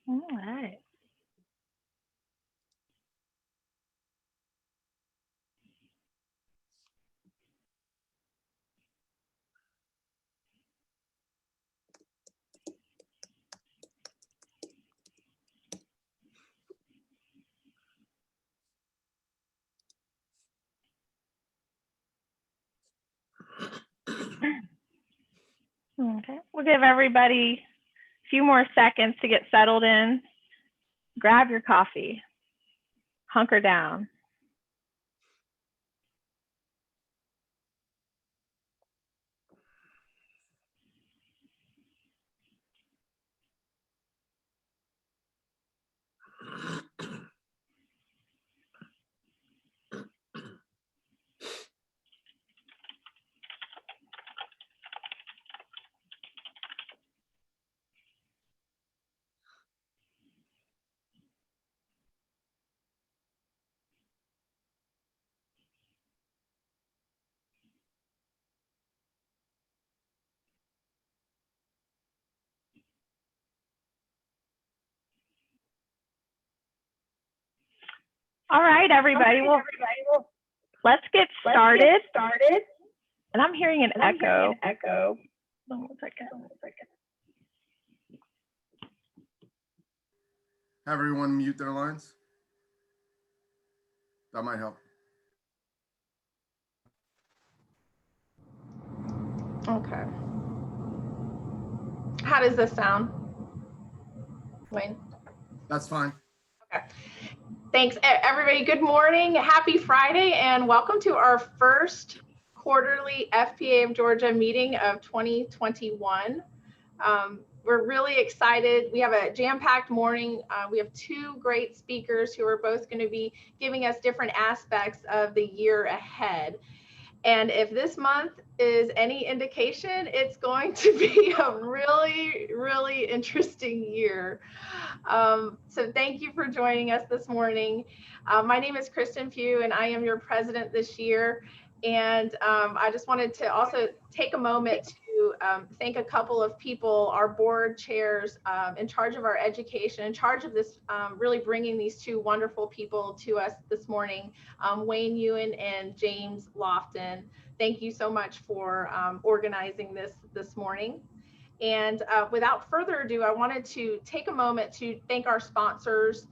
All right. Okay. We'll give everybody a few more seconds to get settled in. Grab your coffee. Hunker down. All right, everybody. Well, let's get started. And I'm hearing an echo. Hold on 1 second. Have everyone mute their lines. That might help. Okay. How does this sound, Wayne? That's fine. Okay. Thanks, everybody. Good morning. Happy Friday, and welcome to our first quarterly FPA of Georgia meeting of 2021. We're really excited. We have a jam-packed morning. We have two great speakers who are both going to be giving us different aspects of the year ahead. And if this month is any indication, it's going to be a really, really interesting year. So thank you for joining us this morning. My name is Kristen Pugh, and I am your president this year. And I just wanted to also take a moment to thank a couple of people, our board chairs in charge of our education, in charge of this, really bringing these two wonderful people to us this morning, Wayne Ewan and James Lofton. Thank you so much for organizing this morning. And without further ado, I wanted to take a moment to thank our sponsors.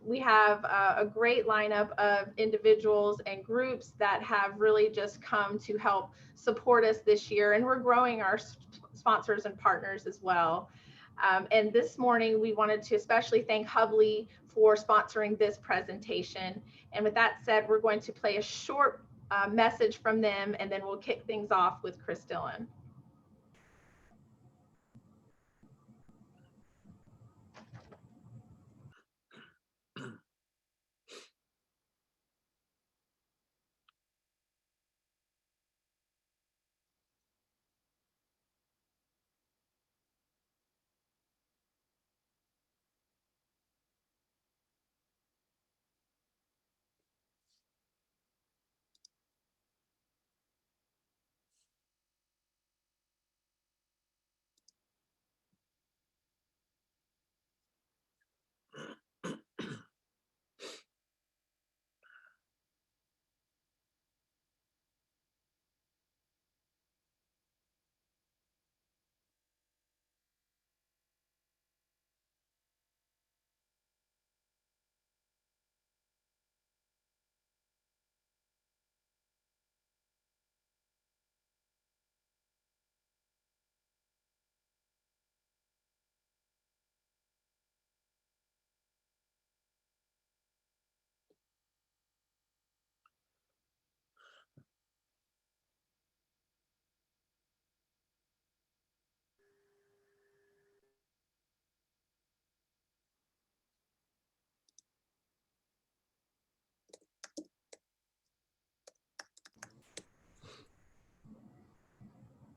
We have a great lineup of individuals and groups that have really just come to help support us this year, and we're growing our sponsors and partners as well. And this morning, we wanted to especially thank Hubly for sponsoring this presentation. And with that said, we're going to play a short message from them, and then we'll kick things off with Chris Dillon.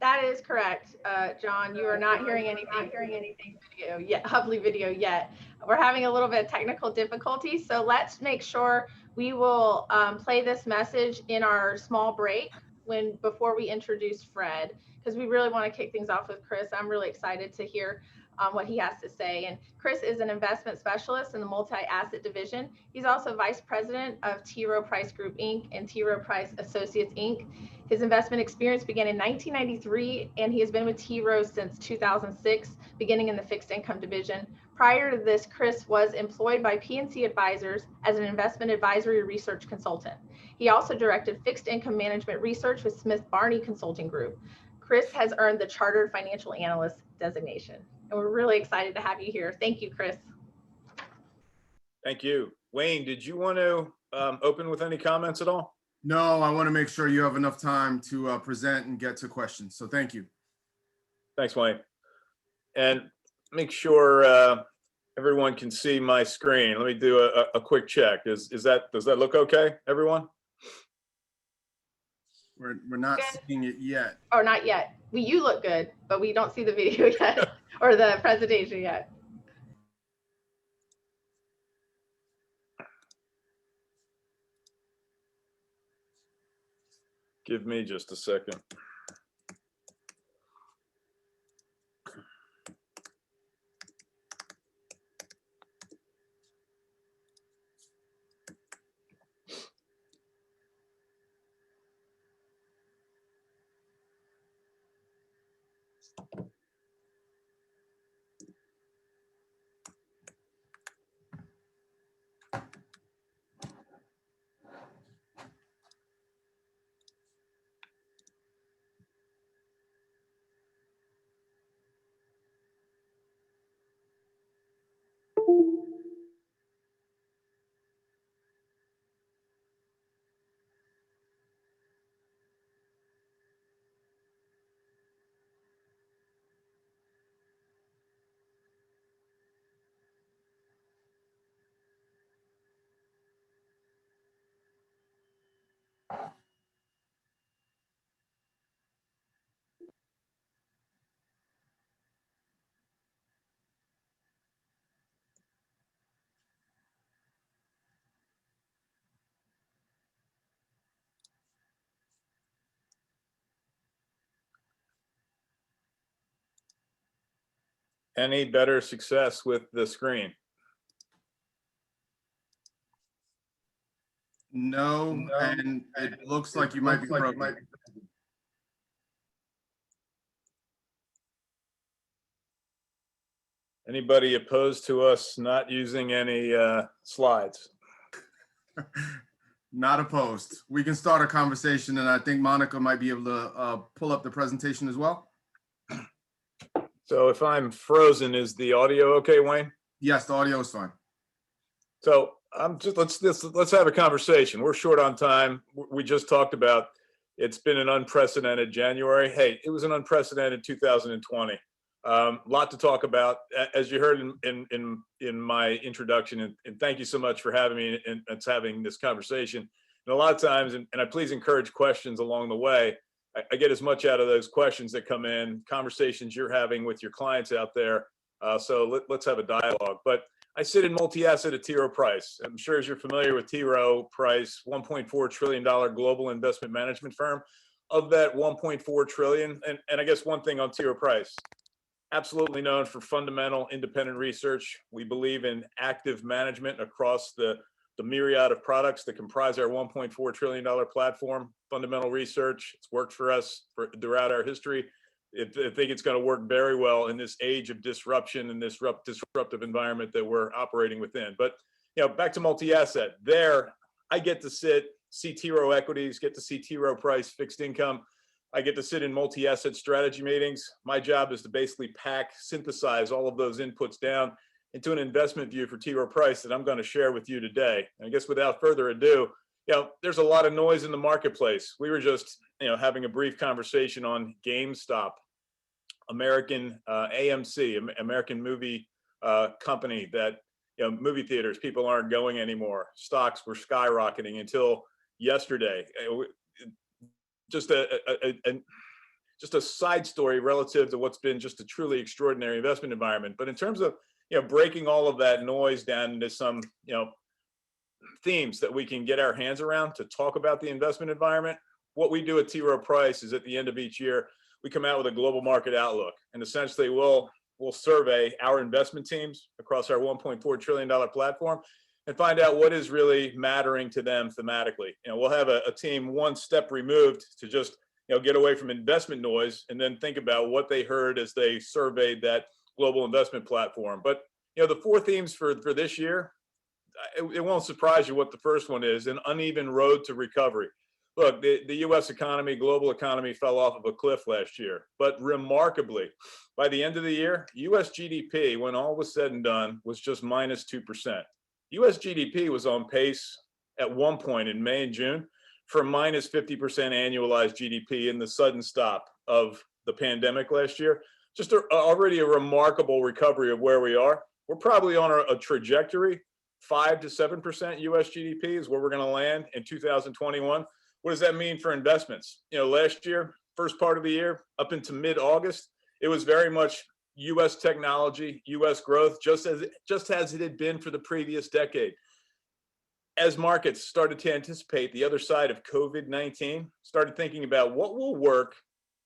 That is correct, John. You are not hearing anything video yet, Hubly video yet. We're having a little bit of technical difficulty, so let's make sure we will play this message in our small break before we introduce Fred, because we really want to kick things off with Chris. I'm really excited to hear what he has to say. And Chris is an investment specialist in the multi-asset division. He's also vice president of T. Rowe Price Group, Inc. and T. Rowe Price Associates, Inc. His investment experience began in 1993, and he has been with T. Rowe since 2006, beginning in the fixed income division. Prior to this, Chris was employed by PNC Advisors as an investment advisory research consultant. He also directed fixed income management research with Smith Barney Consulting Group. Chris has earned the Chartered Financial Analyst designation, and we're really excited to have you here. Thank you, Chris. Thank you. Wayne, did you want to open with any comments at all? No, I want to make sure you have enough time to present and get to questions. So thank you. Thanks, Wayne. And make sure everyone can see my screen. Let me do a quick check. Does that look okay, everyone? We're not Good. seeing it yet. Or not yet. Well, you look good, but we don't see the video yet or the presentation yet. Give me just a second. Any better success with the screen? No, and it looks like you might be broken. Anybody opposed to us not using any slides? Not opposed. We can start a conversation, and I think Monica might be able to pull up the presentation as well. So if I'm frozen, is the audio okay, Wayne? Yes, the audio is fine. So let's have a conversation. We're short on time. We just talked about it's been an unprecedented January. Hey, it was an unprecedented 2020. Lot to talk about, as you heard in my introduction, and thank you so much for having me and having this conversation. And a lot of times, and I please encourage questions along the way. I get as much out of those questions that come in, conversations you're having with your clients out there. So let's have a dialogue. But I sit in multi-asset at T. Rowe Price. I'm sure as you're familiar with T. Rowe Price, $1.4 trillion global investment management firm. Of that $1.4 trillion, and I guess one thing on T. Rowe Price, absolutely known for fundamental independent research. We believe in active management across the myriad of products that comprise our $1.4 trillion platform. Fundamental research, it's worked for us throughout our history. I think it's going to work very well in this age of disruption and this disruptive environment that we're operating within. But back to multi-asset. There, I get to see T. Rowe equities, get to see T. Rowe Price fixed income. I get to sit in multi-asset strategy meetings. My job is to basically synthesize all of those inputs down into an investment view for T. Rowe Price that I'm going to share with you today. And I guess without further ado, there's a lot of noise in the marketplace. We were just, having a brief conversation on GameStop, American AMC, American movie company that, movie theaters, people aren't going anymore. Stocks were skyrocketing until yesterday. Just a side story relative to what's been just a truly extraordinary investment environment. But in terms of breaking all of that noise down into some themes that we can get our hands around to talk about the investment environment, what we do at T. Rowe Price is at the end of each year we come out with a global market outlook, and essentially we'll we'll survey our investment teams across our $1.4 trillion platform and find out what is really mattering to them thematically. We'll have a team one step removed to just get away from investment noise and then think about what they heard as they surveyed that global investment platform. But the four themes for this year, it won't surprise you what the first one is: an uneven road to recovery. Look, the U.S. economy, global economy fell off of a cliff last year, but remarkably, by the end of the year, U.S. GDP, when all was said and done, was just minus 2%. U.S. GDP was on pace at one point in May and June for minus 50% annualized GDP in the sudden stop of the pandemic last year. Just already a remarkable recovery of where we are. We're probably on a trajectory. 5 to 7% U.S. GDP is where we're going to land in 2021. What does that mean for investments? Last year, first part of the year, up into mid-August, it was very much U.S. technology, U.S. growth, just as it had been for the previous decade. As markets started to anticipate the other side of COVID-19, started thinking about what will work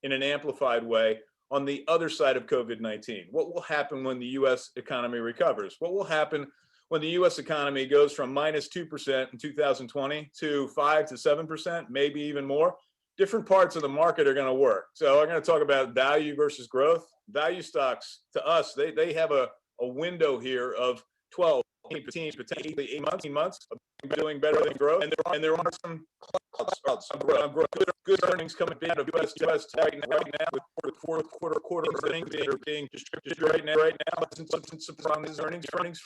in an amplified way on the other side of COVID-19. What will happen when the U.S. economy recovers? What will happen when the U.S. economy goes from minus 2% in 2020 to 5 to 7%, maybe even more? Different parts of the market are going to work. So I'm going to talk about value versus growth. Value stocks, to us, they have a window here of 12, 15, potentially 18 months of doing better than growth. And there are some good earnings coming out of U.S. right now with fourth quarter earnings that are being distributed right now. Some surprises earnings from. It's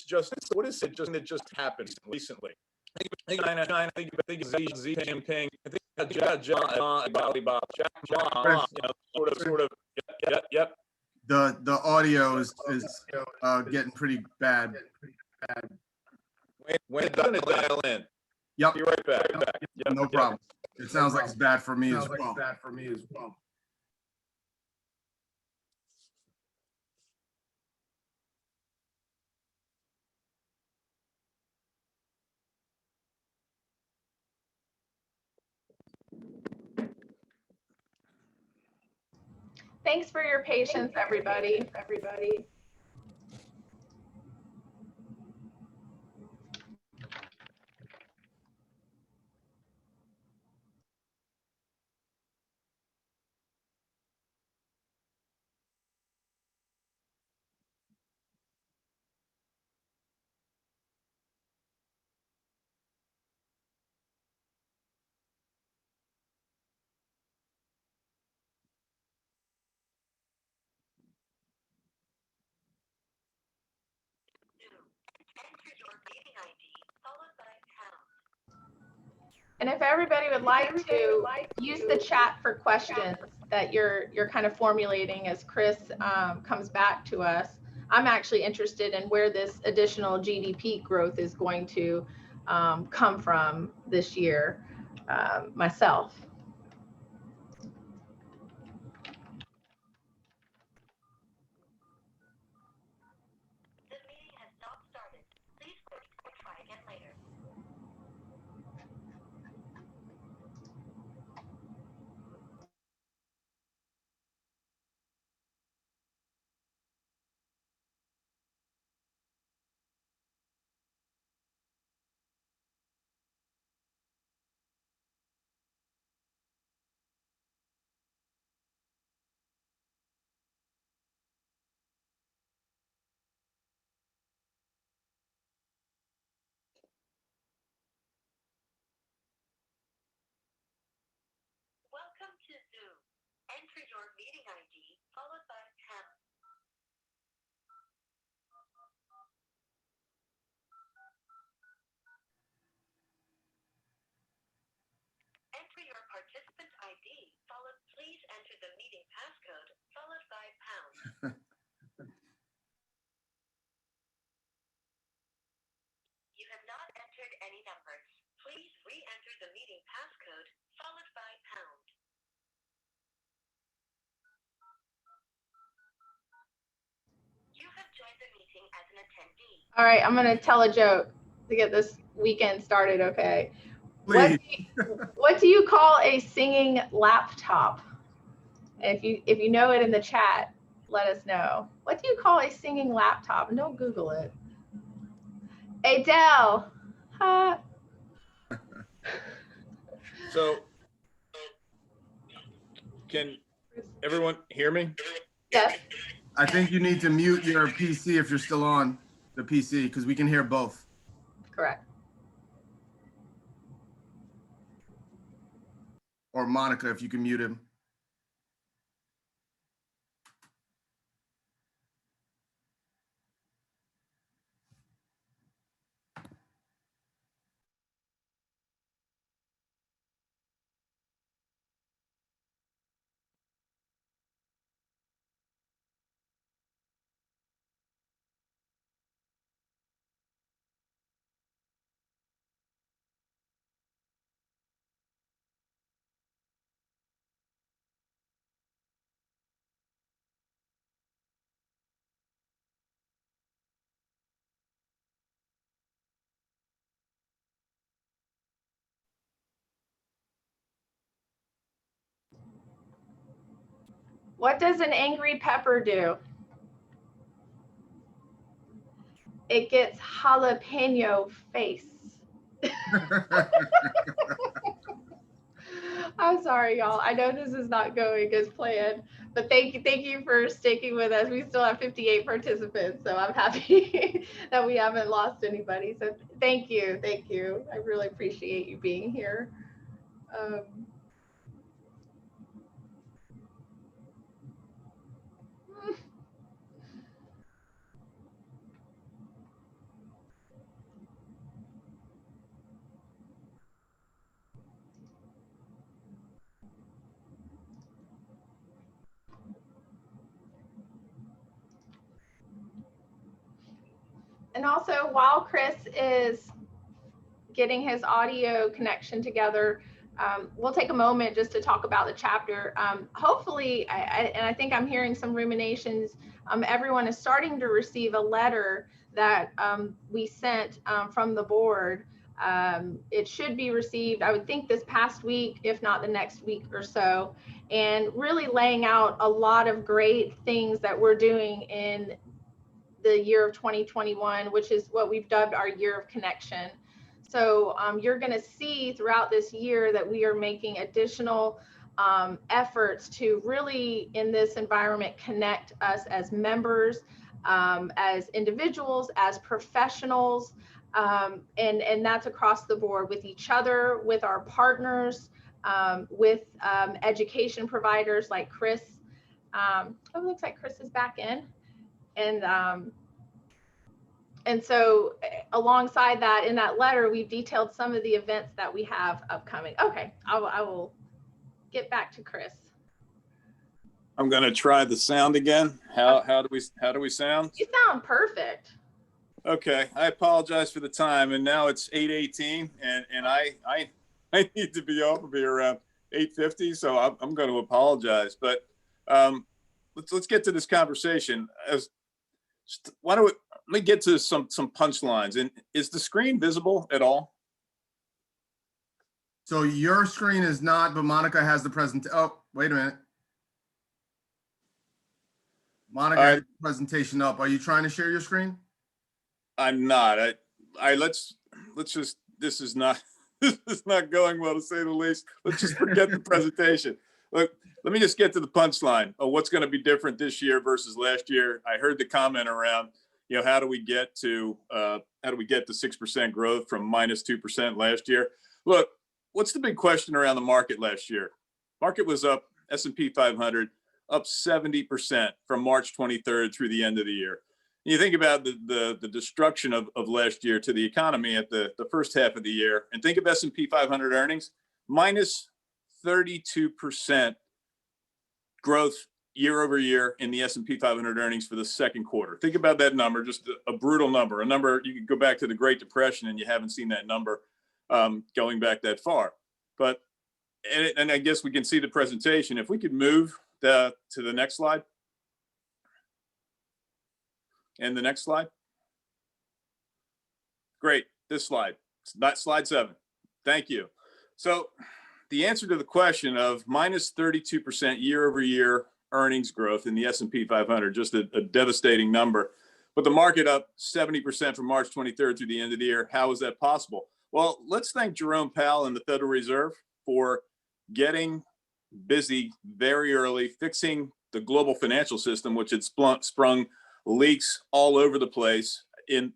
just, what is it just that just happened recently? I think Xi Jinping, I think sort of, yep. The audio is getting pretty bad. When it's going to dial in. Yep. Be right back. Yep. No problem. It sounds like it's bad for me as well. Thanks for your patience, everybody. And if everybody would like to use the chat for questions that you're kind of formulating as Chris comes back to us, I'm actually interested in where this additional GDP growth is going to come from this year myself. Welcome to Zoom. Enter your meeting ID followed by pound. Enter your participant ID followed. Please enter the meeting passcode followed by pound. You have not entered any numbers. Please re-enter the meeting passcode followed by pound. You have joined the meeting as an attendee. All right, I'm going to tell a joke to get this weekend started, okay? What do you call a singing laptop? If you know it in the chat, let us know. What do you call a singing laptop? And don't Google it. Adele. So can everyone hear me? Yes. I think you need to mute your PC if you're still on the PC, because we can hear both. Correct. Or Monica, if you can mute him. What does an angry pepper do? It gets jalapeno face. I'm sorry, y'all. I know this is not going as planned, but thank you for sticking with us. We still have 58 participants, so I'm happy that we haven't lost anybody. So thank you. I really appreciate you being here. And also, while Chris is getting his audio connection together, we'll take a moment just to talk about the chapter. Hopefully, and I think I'm hearing some ruminations, everyone is starting to receive a letter that we sent from the board. It should be received, I would think, this past week, if not the next week or so, and really laying out a lot of great things that we're doing in the year of 2021, which is what we've dubbed our year of connection. So you're going to see throughout this year that we are making additional efforts to really, in this environment, connect us as members, as individuals, as professionals, and that's across the board, with each other, with our partners, with education providers like Chris. Oh, it looks like Chris is back in. And so alongside that, in that letter, we've detailed some of the events that we have upcoming. Okay, I will get back to Chris. I'm going to try the sound again. How do we sound? You sound perfect. Okay, I apologize for the time, and now it's 8:18, and I need to be off of here around 8:50, so I'm going to apologize. But let's get to this conversation. Let me get to some punchlines. And is the screen visible at all? So your screen is not, but Monica has the Oh, wait a minute. Monica has the presentation up. Are you trying to share your screen? I'm not. Let's just, this is not going well, to say the least. Let's just forget the presentation. Look, let me just get to the punchline of what's going to be different this year versus last year. I heard the comment around, how do we get to 6% growth from -2% last year? Look, what's the big question around the market last year? Market was up, S&P 500 up 70% from March 23rd through the end of the year. And you think about the destruction of last year to the economy at the first half of the year, and think of S&P 500 earnings, -32% growth year over year in the S&P 500 earnings for the second quarter. Think about that number, just a brutal number, a number you could go back to the Great Depression and you haven't seen that number going back that far. But, and I guess we can see the presentation. If we could move to the next slide. And the next slide. Great, this slide. It's not slide 7. Thank you. So the answer to the question of -32% year over year earnings growth in the S&P 500, just a devastating number. But the market up 70% from March 23rd through the end of the year. How is that possible? Well, let's thank Jerome Powell and the Federal Reserve for getting busy very early, fixing the global financial system, which had sprung leaks all over the place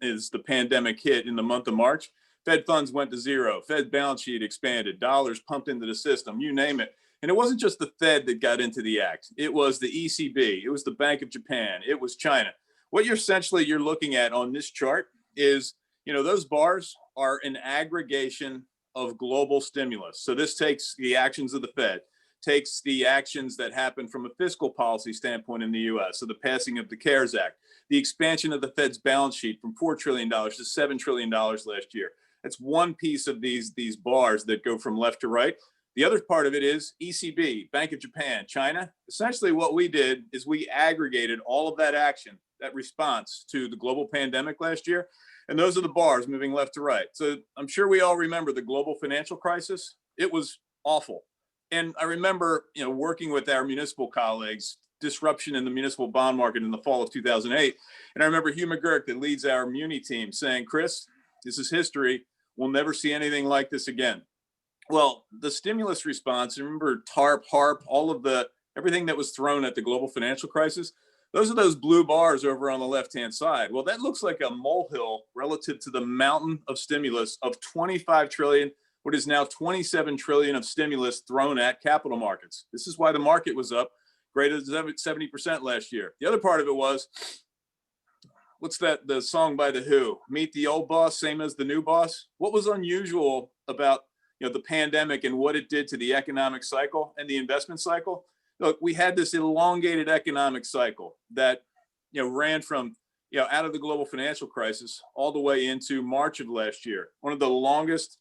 as the pandemic hit in the month of March. Fed funds went to zero. Fed balance sheet expanded. Dollars pumped into the system, you name it. And it wasn't just the Fed that got into the act. It was the ECB. It was the Bank of Japan. It was China. What you're looking at on this chart is, those bars are an aggregation of global stimulus. So this takes the actions of the Fed, takes the actions that happen from a fiscal policy standpoint in the US. So the passing of the CARES Act, the expansion of the Fed's balance sheet from $4 trillion to $7 trillion last year. That's one piece of these bars that go from left to right. The other part of it is ECB, Bank of Japan, China. Essentially what we did is we aggregated all of that action, that response to the global pandemic last year. And those are the bars moving left to right. So I'm sure we all remember the global financial crisis. It was awful. And I remember, working with our municipal colleagues, disruption in the municipal bond market in the fall of 2008. And I remember Hugh McGurk, that leads our Muni team, saying, Chris, this is history. We'll never see anything like this again. Well, the stimulus response, remember TARP, HARP, everything that was thrown at the global financial crisis, those are those blue bars over on the left-hand side. Well, that looks like a molehill relative to the mountain of stimulus of 25 trillion, what is now 27 trillion of stimulus thrown at capital markets. This is why the market was up greater than 70% last year. The other part of it was, what's that, the song by The Who, Meet the Old Boss, Same as the New Boss? What was unusual about the pandemic and what it did to the economic cycle and the investment cycle? Look, we had this elongated economic cycle that ran from out of the global financial crisis all the way into March of last year. One of the longest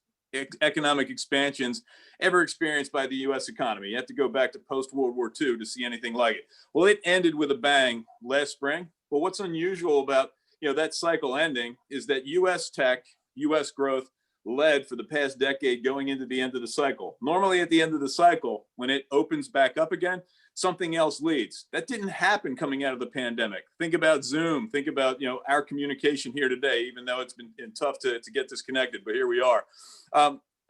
economic expansions ever experienced by the U.S. economy. You have to go back to post-World War II to see anything like it. Well, it ended with a bang last spring. But what's unusual about that cycle ending is that U.S. tech, U.S. growth led for the past decade going into the end of the cycle. Normally at the end of the cycle, when it opens back up again, something else leads. That didn't happen coming out of the pandemic. Think about Zoom. Think about our communication here today, even though it's been tough to get disconnected, but here we are.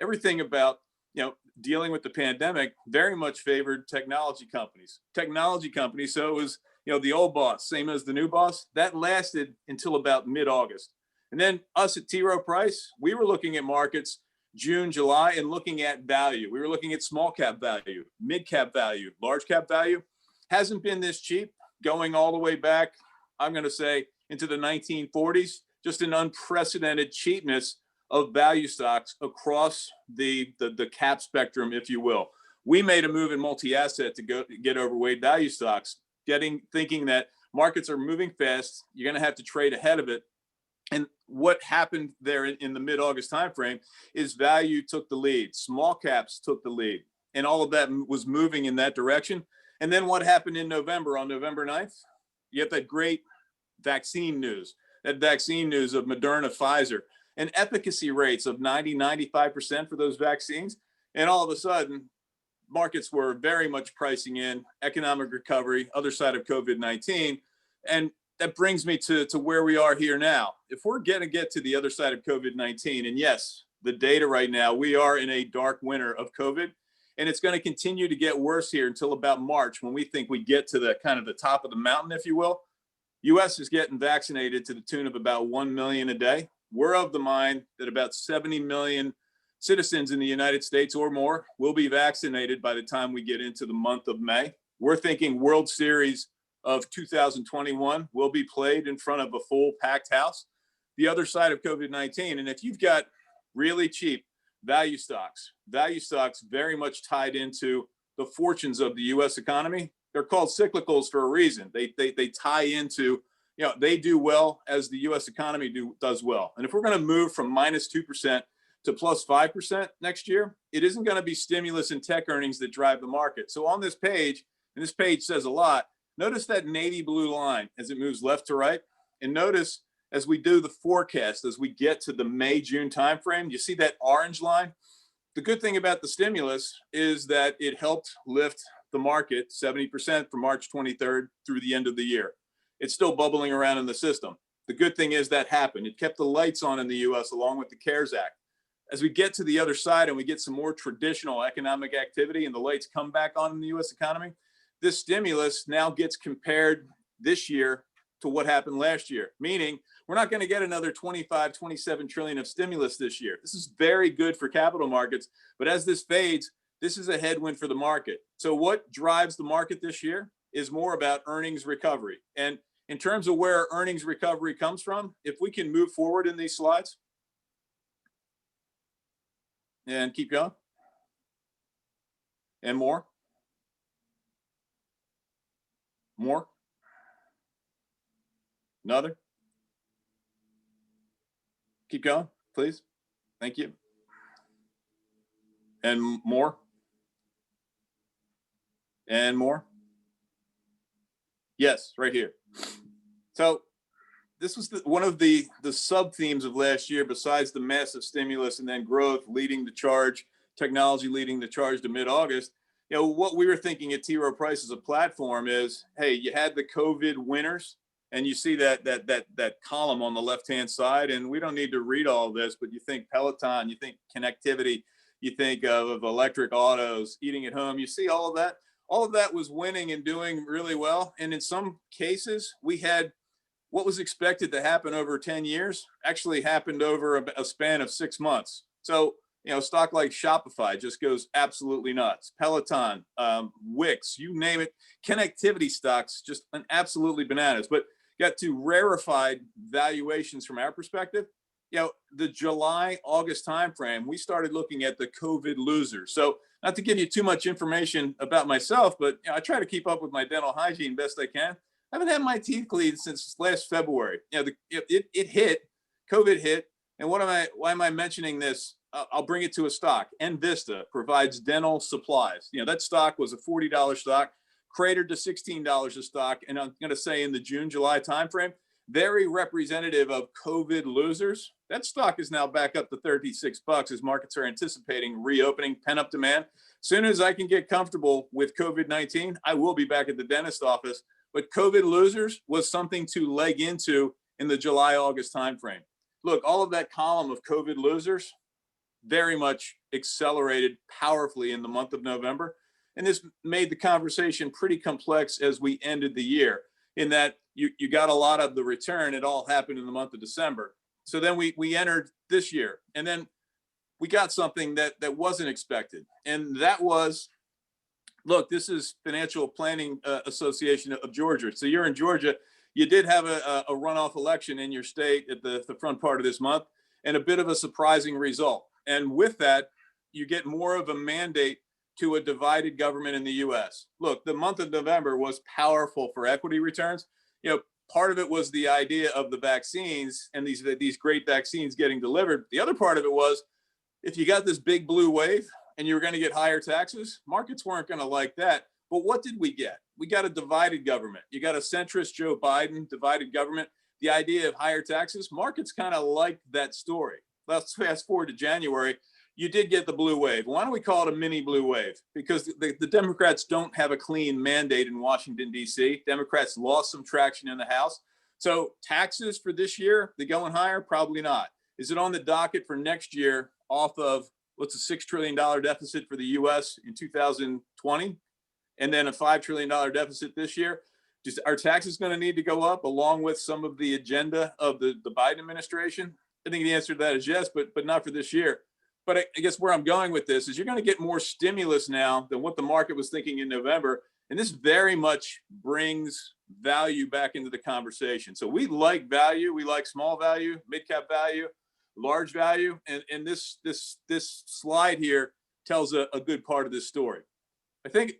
Everything about dealing with the pandemic very much favored technology companies. So it was the old boss, same as the new boss. That lasted until about mid-August. And then us at T. Rowe Price, we were looking at markets June, July, and looking at value. We were looking at small cap value, mid cap value, large cap value. Hasn't been this cheap going all the way back, I'm going to say, into the 1940s. Just an unprecedented cheapness of value stocks across the cap spectrum, if you will. We made a move in multi-asset to get overweight value stocks, thinking that markets are moving fast. You're going to have to trade ahead of it. And what happened there in the mid-August timeframe is value took the lead, small caps took the lead, and all of that was moving in that direction. And then what happened in November, on November 9th? You have that great vaccine news of Moderna, Pfizer, and efficacy rates of 90-95% for those vaccines. And all of a sudden, markets were very much pricing in economic recovery, other side of COVID-19. And that brings me to where we are here now. If we're going to get to the other side of COVID-19, and yes, the data right now, we are in a dark winter of COVID, and it's going to continue to get worse here until about March, when we think we get to the kind of the top of the mountain, if you will. U.S. is getting vaccinated to the tune of about 1 million a day. We're of the mind that about 70 million citizens in the United States or more will be vaccinated by the time we get into the month of May. We're thinking World Series of 2021 will be played in front of a full packed house. The other side of COVID-19, and if you've got really cheap value stocks very much tied into the fortunes of the U.S. economy, they're called cyclicals for a reason. They tie into, they do well as the U.S. economy does well. And if we're going to move from -2% to +5% next year, it isn't going to be stimulus and tech earnings that drive the market. So on this page, and this page says a lot, notice that navy blue line as it moves left to right. And notice as we do the forecast, as we get to the May-June timeframe, you see that orange line? The good thing about the stimulus is that it helped lift the market 70% from March 23rd through the end of the year. It's still bubbling around in the system. The good thing is that happened. It kept the lights on in the US along with the CARES Act. As we get to the other side and we get some more traditional economic activity and the lights come back on in the US economy, this stimulus now gets compared this year to what happened last year, meaning we're not going to get another 25, 27 trillion of stimulus this year. This is very good for capital markets, but as this fades, this is a headwind for the market. So what drives the market this year is more about earnings recovery. And in terms of where earnings recovery comes from, if we can move forward in these slides and keep going and more. Another. Keep going, please. Thank you. And more. And more. Yes, right here. So this was one of the sub themes of last year, besides the massive stimulus and then growth leading the charge, technology leading the charge to mid-August. You know, what we were thinking at T. Rowe Price as a platform is, hey, you had the COVID winners, and you see that column on the left-hand side, and we don't need to read all this, but you think Peloton, you think connectivity, you think of electric autos, eating at home, you see all of that. All of that was winning and doing really well. And in some cases, we had what was expected to happen over 10 years actually happened over a span of 6 months. So, you know, stock like Shopify just goes absolutely nuts. Peloton, Wix, you name it. Connectivity stocks, just an absolutely bananas. But got to rarefied valuations from our perspective. You know, the July, August timeframe, we started looking at the COVID losers. So not to give you too much information about myself, but you know, I try to keep up with my dental hygiene best I can. I haven't had my teeth cleaned since last February. You know, it hit, COVID hit. And why am I mentioning this? I'll bring it to a stock. Envista provides dental supplies. You know, that stock was a $40 stock, cratered to $16 a stock. And I'm going to say in the June, July timeframe, very representative of COVID losers. That stock is now back up to $36 as markets are anticipating reopening, pent-up demand. As soon as I can get comfortable with COVID-19, I will be back at the dentist office. But COVID losers was something to leg into in the July, August timeframe. Look, all of that column of COVID losers very much accelerated powerfully in the month of November. And this made the conversation pretty complex as we ended the year, in that you got a lot of the return. It all happened in the month of December. So then we entered this year, and then we got something that wasn't expected. And that was, look, this is Financial Planning Association of Georgia. So you're in Georgia. You did have a runoff election in your state at the front part of this month, and a bit of a surprising result. And with that, you get more of a mandate to a divided government in the U.S. Look, the month of November was powerful for equity returns. You know, part of it was the idea of the vaccines and these great vaccines getting delivered. The other part of it was, if you got this big blue wave and you were going to get higher taxes, markets weren't going to like that. But what did we get? We got a divided government. You got a centrist Joe Biden, divided government. The idea of higher taxes, markets kind of liked that story. Let's fast forward to January. You did get the blue wave. Why don't we call it a mini blue wave? Because the Democrats don't have a clean mandate in Washington, D.C. Democrats lost some traction in the House. So taxes for this year, they going higher? Probably not. Is it on the docket for next year off of what's a $6 trillion deficit for the U.S. in 2020? And then a $5 trillion deficit this year? Are taxes going to need to go up along with some of the agenda of the Biden administration? I think the answer to that is yes, but not for this year. But I guess where I'm going with this is you're going to get more stimulus now than what the market was thinking in November. And this very much brings value back into the conversation. So we like value. We like small value, mid-cap value, large value. And this slide here tells a good part of this story. I think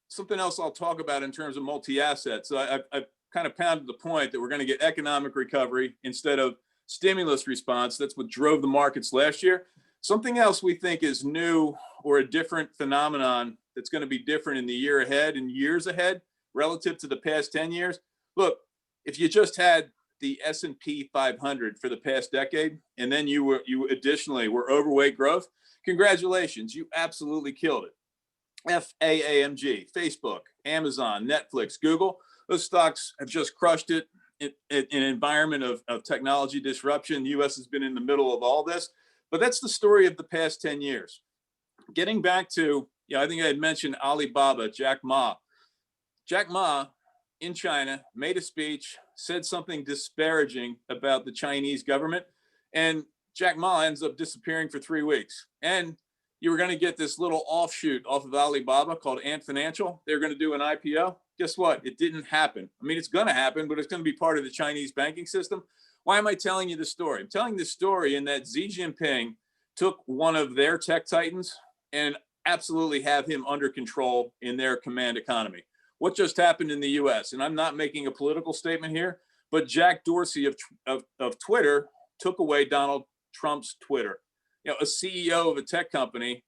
something else I'll talk about in terms of multi-assets. So I've kind of pounded the point that we're going to get economic recovery instead of stimulus response. That's what drove the markets last year. Something else we think is new or a different phenomenon that's going to be different in the year ahead and years ahead relative to the past 10 years. Look, if you just had the S&P 500 for the past decade, and then you additionally were overweight growth, congratulations, you absolutely killed it. FAAMG, Facebook, Amazon, Netflix, Google. Those stocks have just crushed it in an environment of technology disruption. The U.S. has been in the middle of all this, but that's the story of the past 10 years. Getting back to, I think I had mentioned Alibaba, Jack Ma. Jack Ma in China made a speech, said something disparaging about the Chinese government, and Jack Ma ends up disappearing for 3 weeks. And you were going to get this little offshoot off of Alibaba called Ant Financial. They're going to do an IPO. Guess what? It didn't happen. I mean, it's going to happen, but it's going to be part of the Chinese banking system. Why am I telling you this story? I'm telling this story in that Xi Jinping took one of their tech titans and absolutely have him under control in their command economy. What just happened in the US? And I'm not making a political statement here, but Jack Dorsey of Twitter took away Donald Trump's Twitter. A CEO of a tech company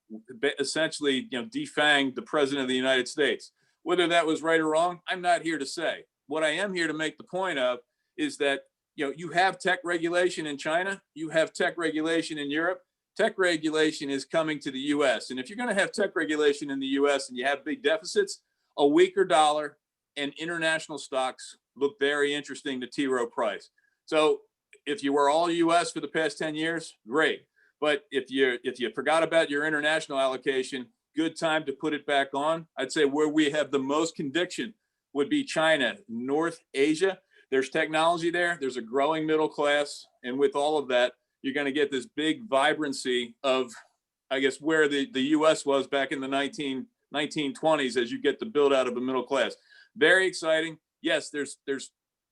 essentially, defanged the president of the United States. Whether that was right or wrong, I'm not here to say. What I am here to make the point of is that, you have tech regulation in China, you have tech regulation in Europe. Tech regulation is coming to the US. And if you're going to have tech regulation in the US and you have big deficits, a weaker dollar and international stocks look very interesting to T. Rowe Price. So if you were all US for the past 10 years, great. But if you forgot about your international allocation, good time to put it back on. I'd say where we have the most conviction would be China, North Asia. There's technology there. There's a growing middle class. And with all of that, you're going to get this big vibrancy of, I guess, where the US was back in the 1920s as you get the build out of a middle class. Very exciting. Yes, there's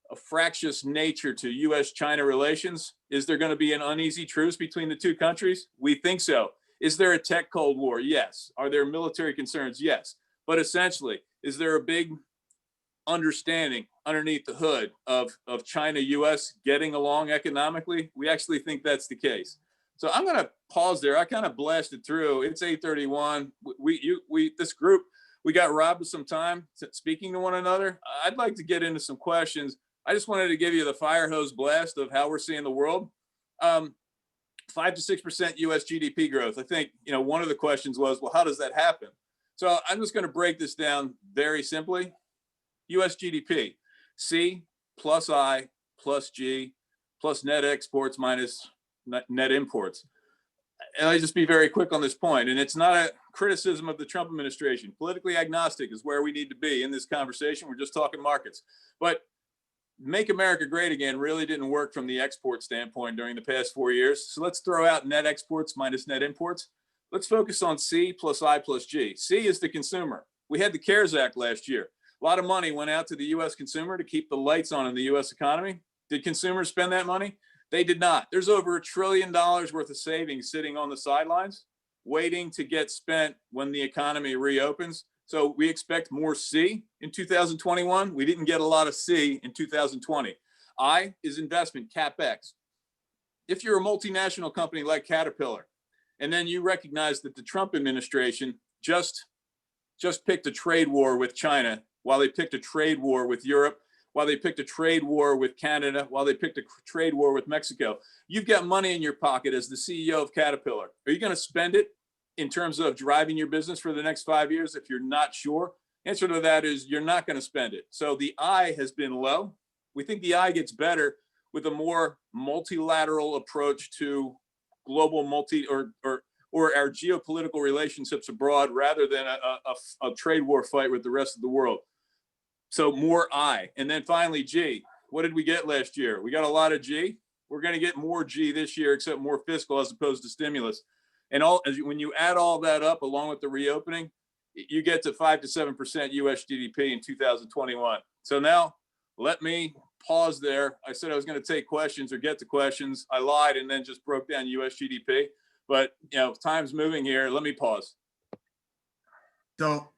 a fractious nature to US-China relations. Is there going to be an uneasy truce between the two countries? We think so. Is there a tech Cold War? Yes. Are there military concerns? Yes. But essentially, is there a big understanding underneath the hood of China-US getting along economically? We actually think that's the case. So I'm going to pause there. I kind of blasted through. It's 8:31. This group, we got robbed of some time speaking to one another. I'd like to get into some questions. I just wanted to give you the fire hose blast of how we're seeing the world. 5 to 6% US GDP growth. I think, one of the questions was, well, how does that happen? So I'm just going to break this down very simply. US GDP, C plus I plus G plus net exports minus net imports. And I'll just be very quick on this point. And it's not a criticism of the Trump administration. Politically agnostic is where we need to be in this conversation. We're just talking markets. But Make America Great Again really didn't work from the export standpoint during the past 4 years. So let's throw out net exports minus net imports. Let's focus on C plus I plus G. C is the consumer. We had the CARES Act last year. A lot of money went out to the US consumer to keep the lights on in the US economy. Did consumers spend that money? They did not. There's over $1 trillion worth of savings sitting on the sidelines, waiting to get spent when the economy reopens. So we expect more C in 2021. We didn't get a lot of C in 2020. I is investment, CapEx. If you're a multinational company like Caterpillar, and then you recognize that the Trump administration just picked a trade war with China, while they picked a trade war with Europe, while they picked a trade war with Canada, while they picked a trade war with Mexico. You've got money in your pocket as the CEO of Caterpillar. Are you going to spend it in terms of driving your business for the next 5 years if you're not sure? Answer to that is you're not going to spend it. So the I has been low. We think the I gets better with a more multilateral approach to global or our geopolitical relationships abroad rather than a trade war fight with the rest of the world. So more I. And then finally, G. What did we get last year? We got a lot of G. We're going to get more G this year, except more fiscal as opposed to stimulus. And when you add all that up along with the reopening, you get to 5 to 7% US GDP in 2021. So now let me pause there. I said I was going to take questions or get to questions. I lied and then just broke down US GDP. But, time's moving here. Let me pause. So,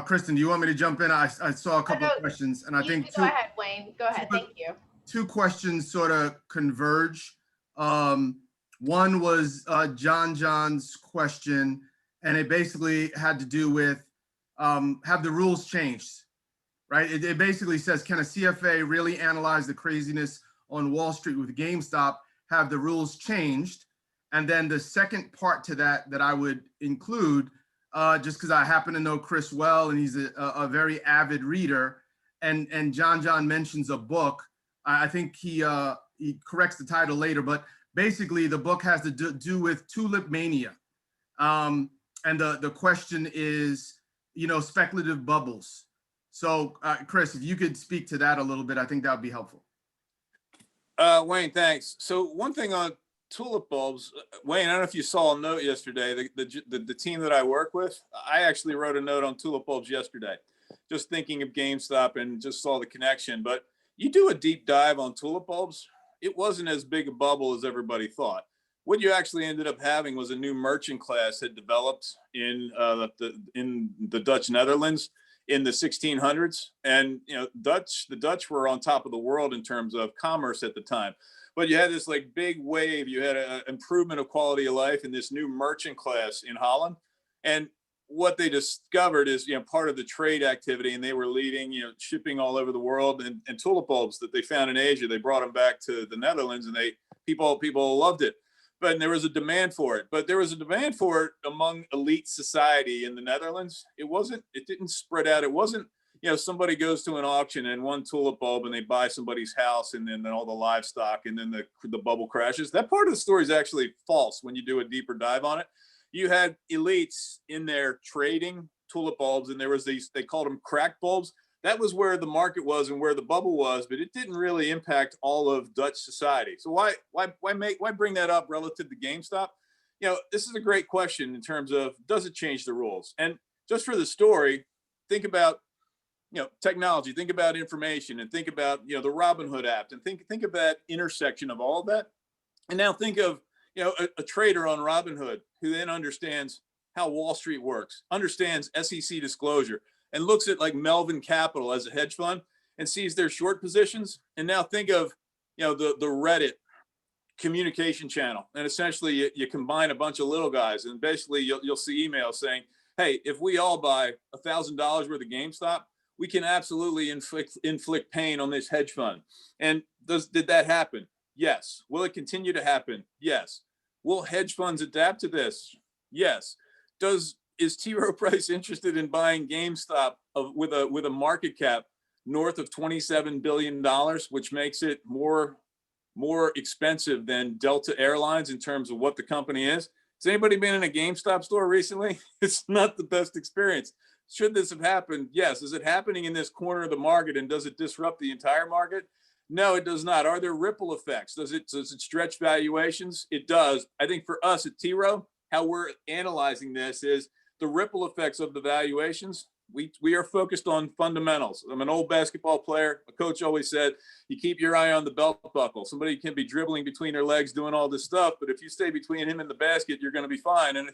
Kristen, do you want me to jump in? I saw a couple of questions, and I think go ahead, Wayne. Go ahead. Thank you. Two questions sort of converge. One was John's question, and it basically had to do with have the rules changed, right? It basically says, can a CFA really analyze the craziness on Wall Street with GameStop? Have the rules changed? And then the second part to that I would include, just because I happen to know Chris well, and he's a very avid reader. And John mentions a book. I think he corrects the title later, but basically the book has to do with tulip mania. And the question is, speculative bubbles. So Chris, if you could speak to that a little bit, I think that would be helpful. Wayne, thanks. So one thing on tulip bulbs, Wayne, I don't know if you saw a note yesterday, the team that I work with, I actually wrote a note on tulip bulbs yesterday, just thinking of GameStop and just saw the connection. But you do a deep dive on tulip bulbs, it wasn't as big a bubble as everybody thought. What you actually ended up having was a new merchant class had developed in the Dutch Netherlands in the 1600s. And, the Dutch were on top of the world in terms of commerce at the time. But you had this like big wave, you had an improvement of quality of life in this new merchant class in Holland. And what they discovered is, part of the trade activity, and they were leading, shipping all over the world, and tulip bulbs that they found in Asia, they brought them back to the Netherlands, and people loved it. But there was a demand for it. But there was a demand for it among elite society in the Netherlands. It didn't spread out. It wasn't, somebody goes to an auction and one tulip bulb and they buy somebody's house and then all the livestock and then the bubble crashes. That part of the story is actually false when you do a deeper dive on it. You had elites in there trading tulip bulbs, and there was they called them crack bulbs. That was where the market was and where the bubble was, but it didn't really impact all of Dutch society. So why bring that up relative to GameStop? This is a great question in terms of, does it change the rules? And just for the story, think about, technology, think about information, and think about, the Robinhood app, and think of that intersection of all of that. And now think of, a trader on Robinhood who then understands how Wall Street works, understands SEC disclosure, and looks at like Melvin Capital as a hedge fund and sees their short positions. And now think of, the Reddit communication channel. And essentially you combine a bunch of little guys, and basically you'll see emails saying, hey, if we all buy $1,000 worth of GameStop, we can absolutely inflict pain on this hedge fund. And did that happen? Yes. Will it continue to happen? Yes. Will hedge funds adapt to this? Yes. Is T. Rowe Price interested in buying GameStop with a market cap north of $27 billion, which makes it more expensive than Delta Airlines in terms of what the company is? Has anybody been in a GameStop store recently? It's not the best experience. Should this have happened? Yes. Is it happening in this corner of the market, and does it disrupt the entire market? No, it does not. Are there ripple effects? Does it stretch valuations? It does. I think for us at T. Rowe, how we're analyzing this is the ripple effects of the valuations. We are focused on fundamentals. I'm an old basketball player. A coach always said, you keep your eye on the belt buckle. Somebody can be dribbling between their legs doing all this stuff, but if you stay between him and the basket, you're going to be fine. And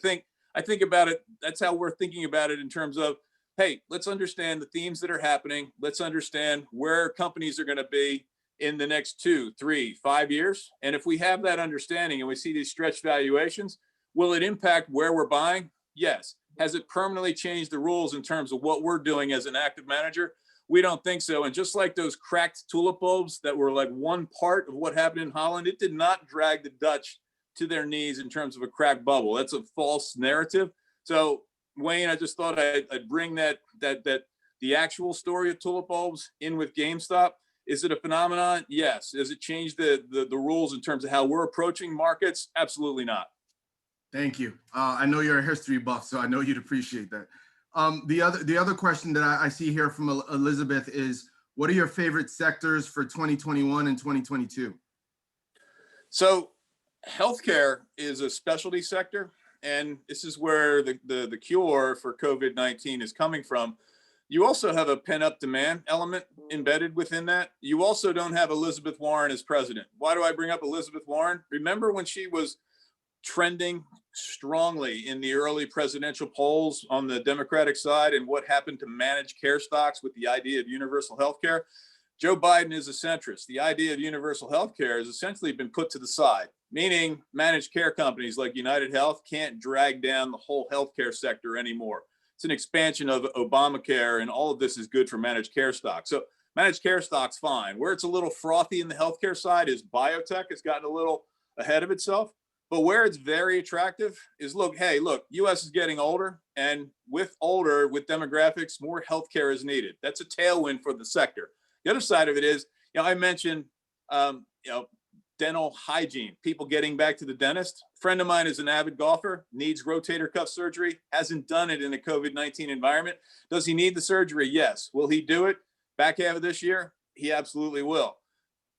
I think about it, that's how we're thinking about it in terms of, hey, let's understand the themes that are happening. Let's understand where companies are going to be in the next 2, 3, 5 years. And if we have that understanding and we see these stretched valuations, will it impact where we're buying? Yes. Has it permanently changed the rules in terms of what we're doing as an active manager? We don't think so. And just like those cracked tulip bulbs that were like one part of what happened in Holland, it did not drag the Dutch to their knees in terms of a cracked bubble. That's a false narrative. So Wayne, I just thought I'd bring that the actual story of tulip bulbs in with GameStop. Is it a phenomenon? Yes. Does it change the rules in terms of how we're approaching markets? Absolutely not. Thank you. I know you're a history buff, so I know you'd appreciate that. The other question that I see here from Elizabeth is, what are your favorite sectors for 2021 and 2022? So healthcare is a specialty sector, and this is where the cure for COVID-19 is coming from. You also have a pent-up demand element embedded within that. You also don't have Elizabeth Warren as president. Why do I bring up Elizabeth Warren? Remember when she was trending strongly in the early presidential polls on the Democratic side, and what happened to managed care stocks with the idea of universal health care? Joe Biden is a centrist. The idea of universal health care has essentially been put to the side, meaning managed care companies like United Health can't drag down the whole healthcare sector anymore. It's an expansion of Obamacare, and all of this is good for managed care stocks. So managed care stocks, fine. Where it's a little frothy in the healthcare side is biotech. It's gotten a little ahead of itself. But where it's very attractive is, look, U.S. is getting older. And with older, with demographics, more healthcare is needed. That's a tailwind for the sector. The other side of it is, I mentioned, dental hygiene, people getting back to the dentist. A friend of mine is an avid golfer, needs rotator cuff surgery, hasn't done it in a COVID-19 environment. Does he need the surgery? Yes. Will he do it back half of this year? He absolutely will.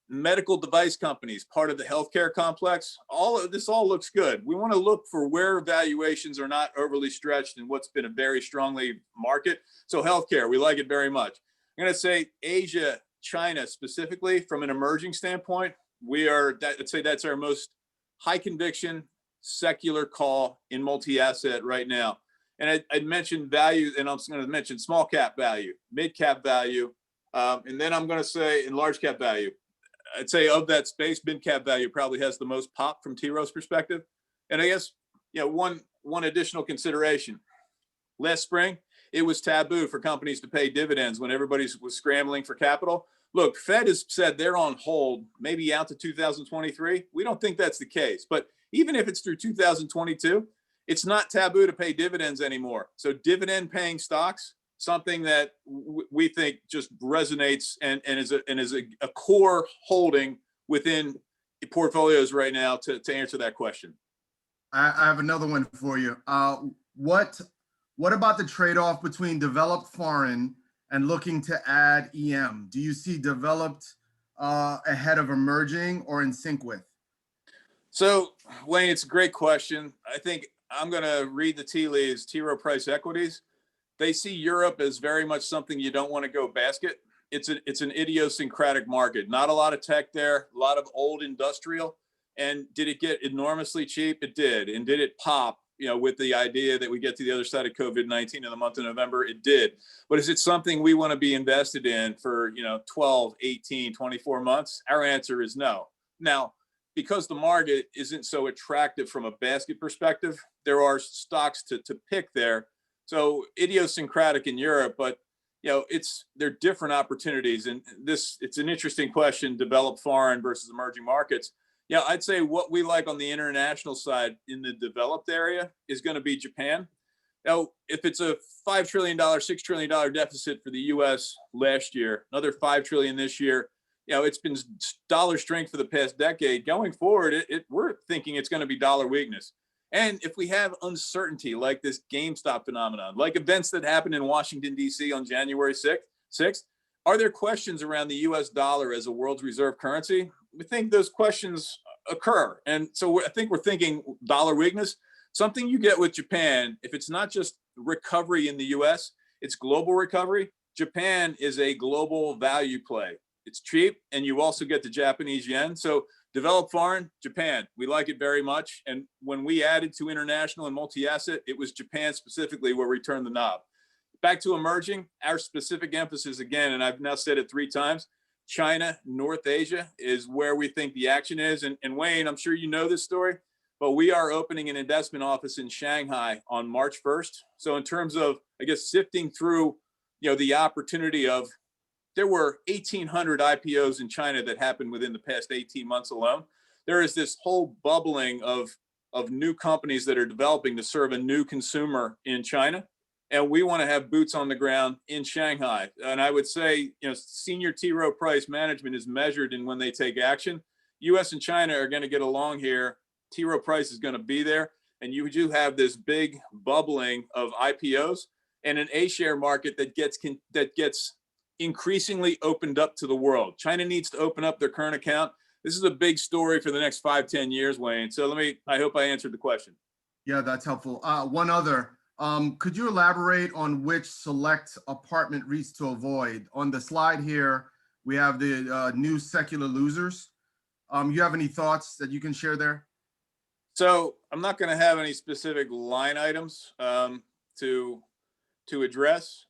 Medical device companies, part of the healthcare complex, all of this all looks good. We want to look for where valuations are not overly stretched in what's been a very strongly market. So healthcare, we like it very much. I'm going to say Asia, China specifically, from an emerging standpoint, I'd say that's our most high conviction secular call in multi-asset right now. And I'd mentioned value, and I'm going to mention small cap value, mid cap value, and then I'm going to say in large cap value. I'd say of that space, mid cap value probably has the most pop from T. Rowe's perspective. And I guess, one additional consideration. Last spring, it was taboo for companies to pay dividends when everybody was scrambling for capital. Look, Fed has said they're on hold, maybe out to 2023. We don't think that's the case. But even if it's through 2022, it's not taboo to pay dividends anymore. So dividend paying stocks, something that we think just resonates and is a core holding within portfolios right now to answer that question. I have another one for you. What about the trade-off between developed foreign and looking to add EM? Do you see developed ahead of emerging or in sync with? So, Wayne, it's a great question. I think I'm going to read the tea leaves. T. Rowe Price Equities, they see Europe as very much something you don't want to go basket. It's an idiosyncratic market. Not a lot of tech there, a lot of old industrial. And did it get enormously cheap? It did. And did it pop, with the idea that we get to the other side of COVID-19 in the month of November? It did. But is it something we want to be invested in for, 12, 18, 24 months? Our answer is no. Now, because the market isn't so attractive from a basket perspective, there are stocks to pick there. So idiosyncratic in Europe, but they're different opportunities. And it's an interesting question, developed foreign versus emerging markets. I'd say what we like on the international side in the developed area is going to be Japan. Now, if it's a $5 trillion, $6 trillion deficit for the US last year, another $5 trillion this year, it's been dollar strength for the past decade. Going forward, we're thinking it's going to be dollar weakness. And if we have uncertainty like this GameStop phenomenon, like events that happened in Washington, D.C. on January 6th, are there questions around the U.S. dollar as a world's reserve currency? We think those questions occur. And so I think we're thinking dollar weakness, something you get with Japan. If it's not just recovery in the U.S., it's global recovery. Japan is a global value play. It's cheap, and you also get the Japanese yen. So developed foreign, Japan, we like it very much. And when we added to international and multi-asset, it was Japan specifically where we turned the knob. Back to emerging, our specific emphasis again, and I've now said it 3 times, China, North Asia is where we think the action is. And Wayne, I'm sure you know this story, but we are opening an investment office in Shanghai on March 1st. So in terms of, I guess, sifting through, the opportunity of, there were 1,800 IPOs in China that happened within the past 18 months alone. There is this whole bubbling of new companies that are developing to serve a new consumer in China. And we want to have boots on the ground in Shanghai. And I would say, senior T. Rowe Price management is measured in when they take action. US and China are going to get along here. T. Rowe Price is going to be there. And you do have this big bubbling of IPOs and an A-share market that gets increasingly opened up to the world. China needs to open up their current account. This is a big story for the next 5-10 years, Wayne. So I hope I answered the question. Yeah, that's helpful. One other, could you elaborate on which select apartment REITs to avoid? On the slide here, we have the new secular losers. You have any thoughts that you can share there? So I'm not going to have any specific line items to address.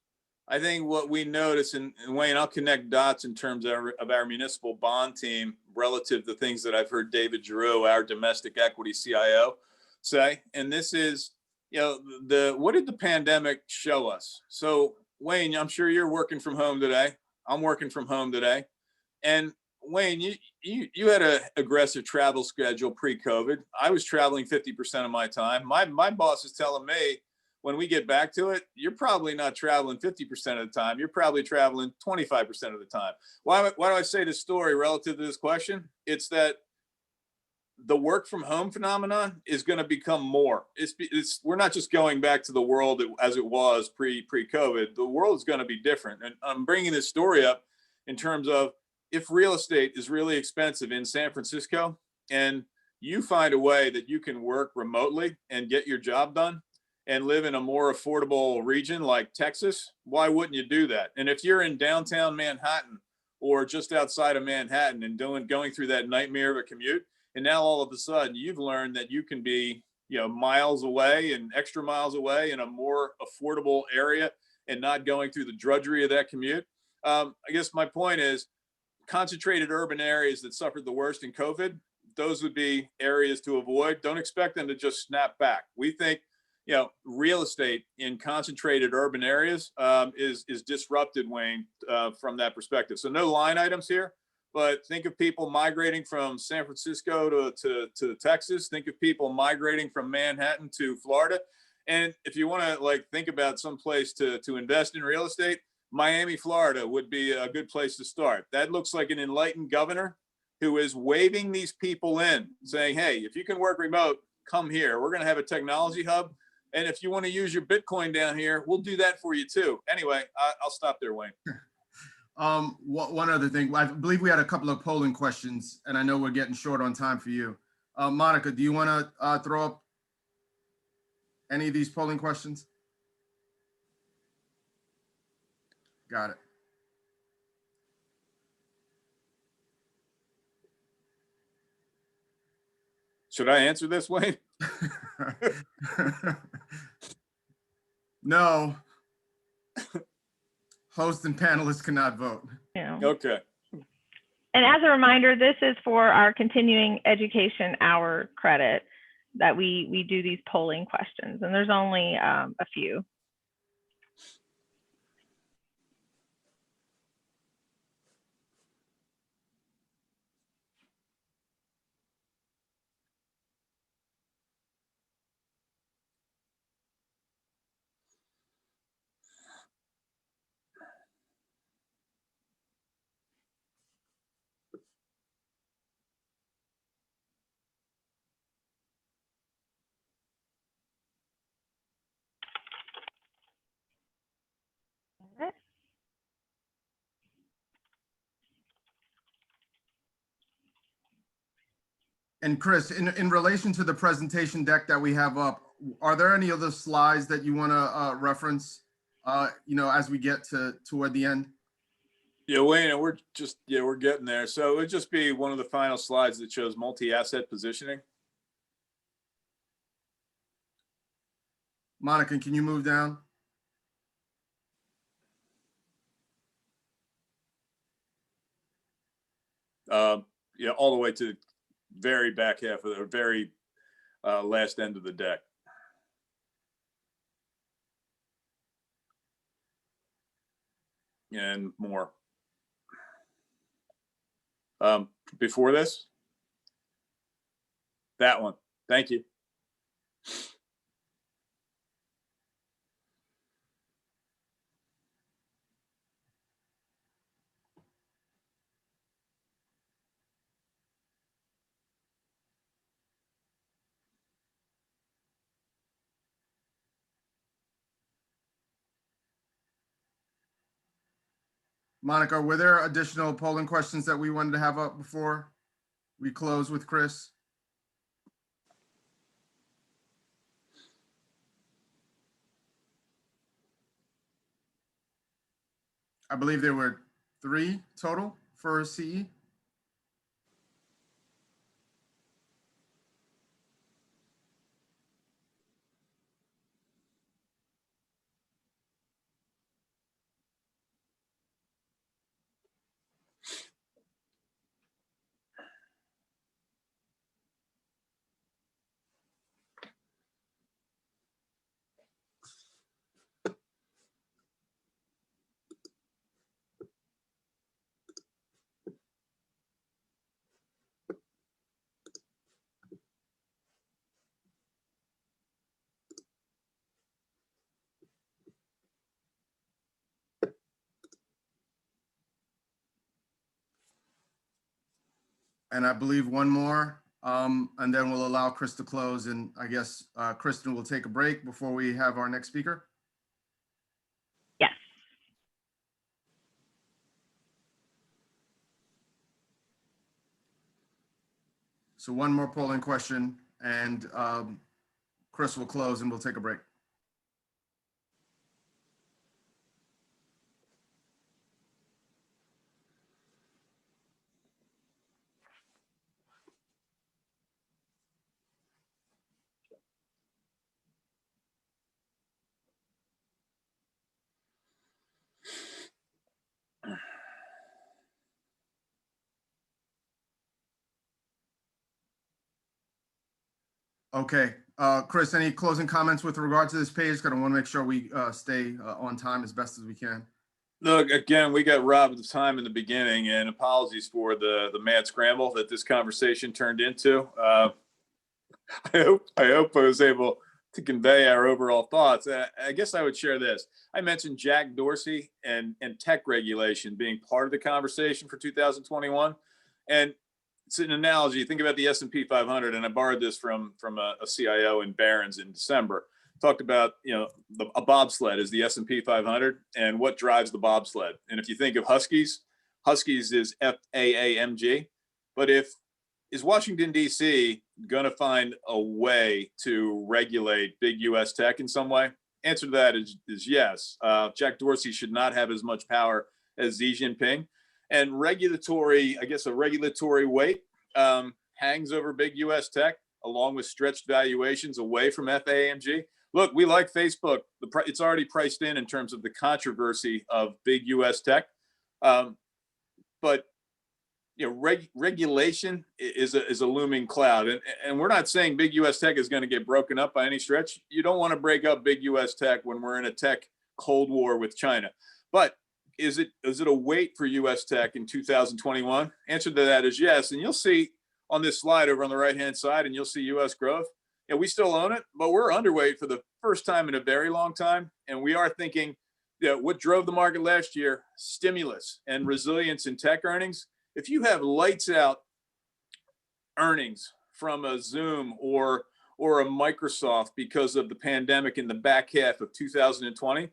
I think what we notice, and Wayne, I'll connect dots in terms of our municipal bond team relative to things that I've heard David Giroux, our domestic equity CIO, say. And this is, what did the pandemic show us? So Wayne, I'm sure you're working from home today. I'm working from home today. And Wayne, you had an aggressive travel schedule pre-COVID. I was traveling 50% of my time. My boss is telling me, when we get back to it, you're probably not traveling 50% of the time. You're probably traveling 25% of the time. Why do I say this story relative to this question? It's that the work from home phenomenon is going to become more. We're not just going back to the world as it was pre-COVID. The world is going to be different. And I'm bringing this story up in terms of if real estate is really expensive in San Francisco and you find a way that you can work remotely and get your job done and live in a more affordable region like Texas, why wouldn't you do that? And if you're in downtown Manhattan or just outside of Manhattan and going through that nightmare of a commute, and now all of a sudden you've learned that you can be, miles away and extra miles away in a more affordable area and not going through the drudgery of that commute. I guess my point is concentrated urban areas that suffered the worst in COVID, those would be areas to avoid. Don't expect them to just snap back. We think, real estate in concentrated urban areas is disrupted, Wayne, from that perspective. So no line items here, but think of people migrating from San Francisco to Texas. Think of people migrating from Manhattan to Florida. And if you want to think about some place to invest in real estate, Miami, Florida would be a good place to start. That looks like an enlightened governor who is waving these people in, saying, hey, if you can work remote, come here. We're going to have a technology hub. And if you want to use your Bitcoin down here, we'll do that for you too. Anyway, I'll stop there, Wayne. One other thing, I believe we had a couple of polling questions, and I know we're getting short on time for you. Monica, do you want to throw up any of these polling questions? Got it. Should I answer this, Wayne? No. Host and panelists cannot vote. Yeah. Okay. And as a reminder, this is for our continuing education hour credit that we do these polling questions, and there's only a few. And Chris, in relation to the presentation deck that we have up, are there any other slides that you want to reference, as we get toward the end? Yeah, Wayne, and we're getting there. So it would just be one of the final slides that shows multi-asset positioning. Monica, can you move down? All the way to the very back half of the very last end of the deck. And more. Before this, that one. Thank you. Monica, were there additional polling questions that we wanted to have up before we close with Chris? I believe there were 3 total for CE. and I believe one more. And then we'll allow Chris to close. And I guess Kristen will take a break before we have our next speaker. Yes. So one more polling question, and Chris will close and we'll take a break. Okay, Chris, any closing comments with regard to this page? Because I want to make sure we stay on time as best as we can. Look, again, we got robbed of time in the beginning, and apologies for the mad scramble that this conversation turned into. I hope I was able to convey our overall thoughts. I guess I would share this. I mentioned Jack Dorsey and tech regulation being part of the conversation for 2021, and it's an analogy. Think about the S&P 500, and I borrowed this from a CIO in Barron's in December. Talked about, a bobsled is the S&P 500 and what drives the bobsled. And if you think of Huskies is FAAMG. But is Washington, D.C. going to find a way to regulate big U.S. tech in some way? Answer to that is yes. Jack Dorsey should not have as much power as Xi Jinping. And a regulatory weight hangs over big U.S. tech, along with stretched valuations away from FAAMG. Look, we like Facebook. It's already priced in terms of the controversy of big U.S. tech. But regulation is a looming cloud, and we're not saying big U.S. tech is going to get broken up by any stretch. You don't want to break up big U.S. tech when we're in a tech cold war with China. But is it a weight for U.S. tech in 2021? Answer to that is yes. And you'll see on this slide over on the right-hand side, and you'll see U.S. growth. We still own it, but we're underweight for the first time in a very long time. And we are thinking, what drove the market last year? Stimulus and resilience in tech earnings. If you have lights out earnings from a Zoom or a Microsoft because of the pandemic in the back half of 2020,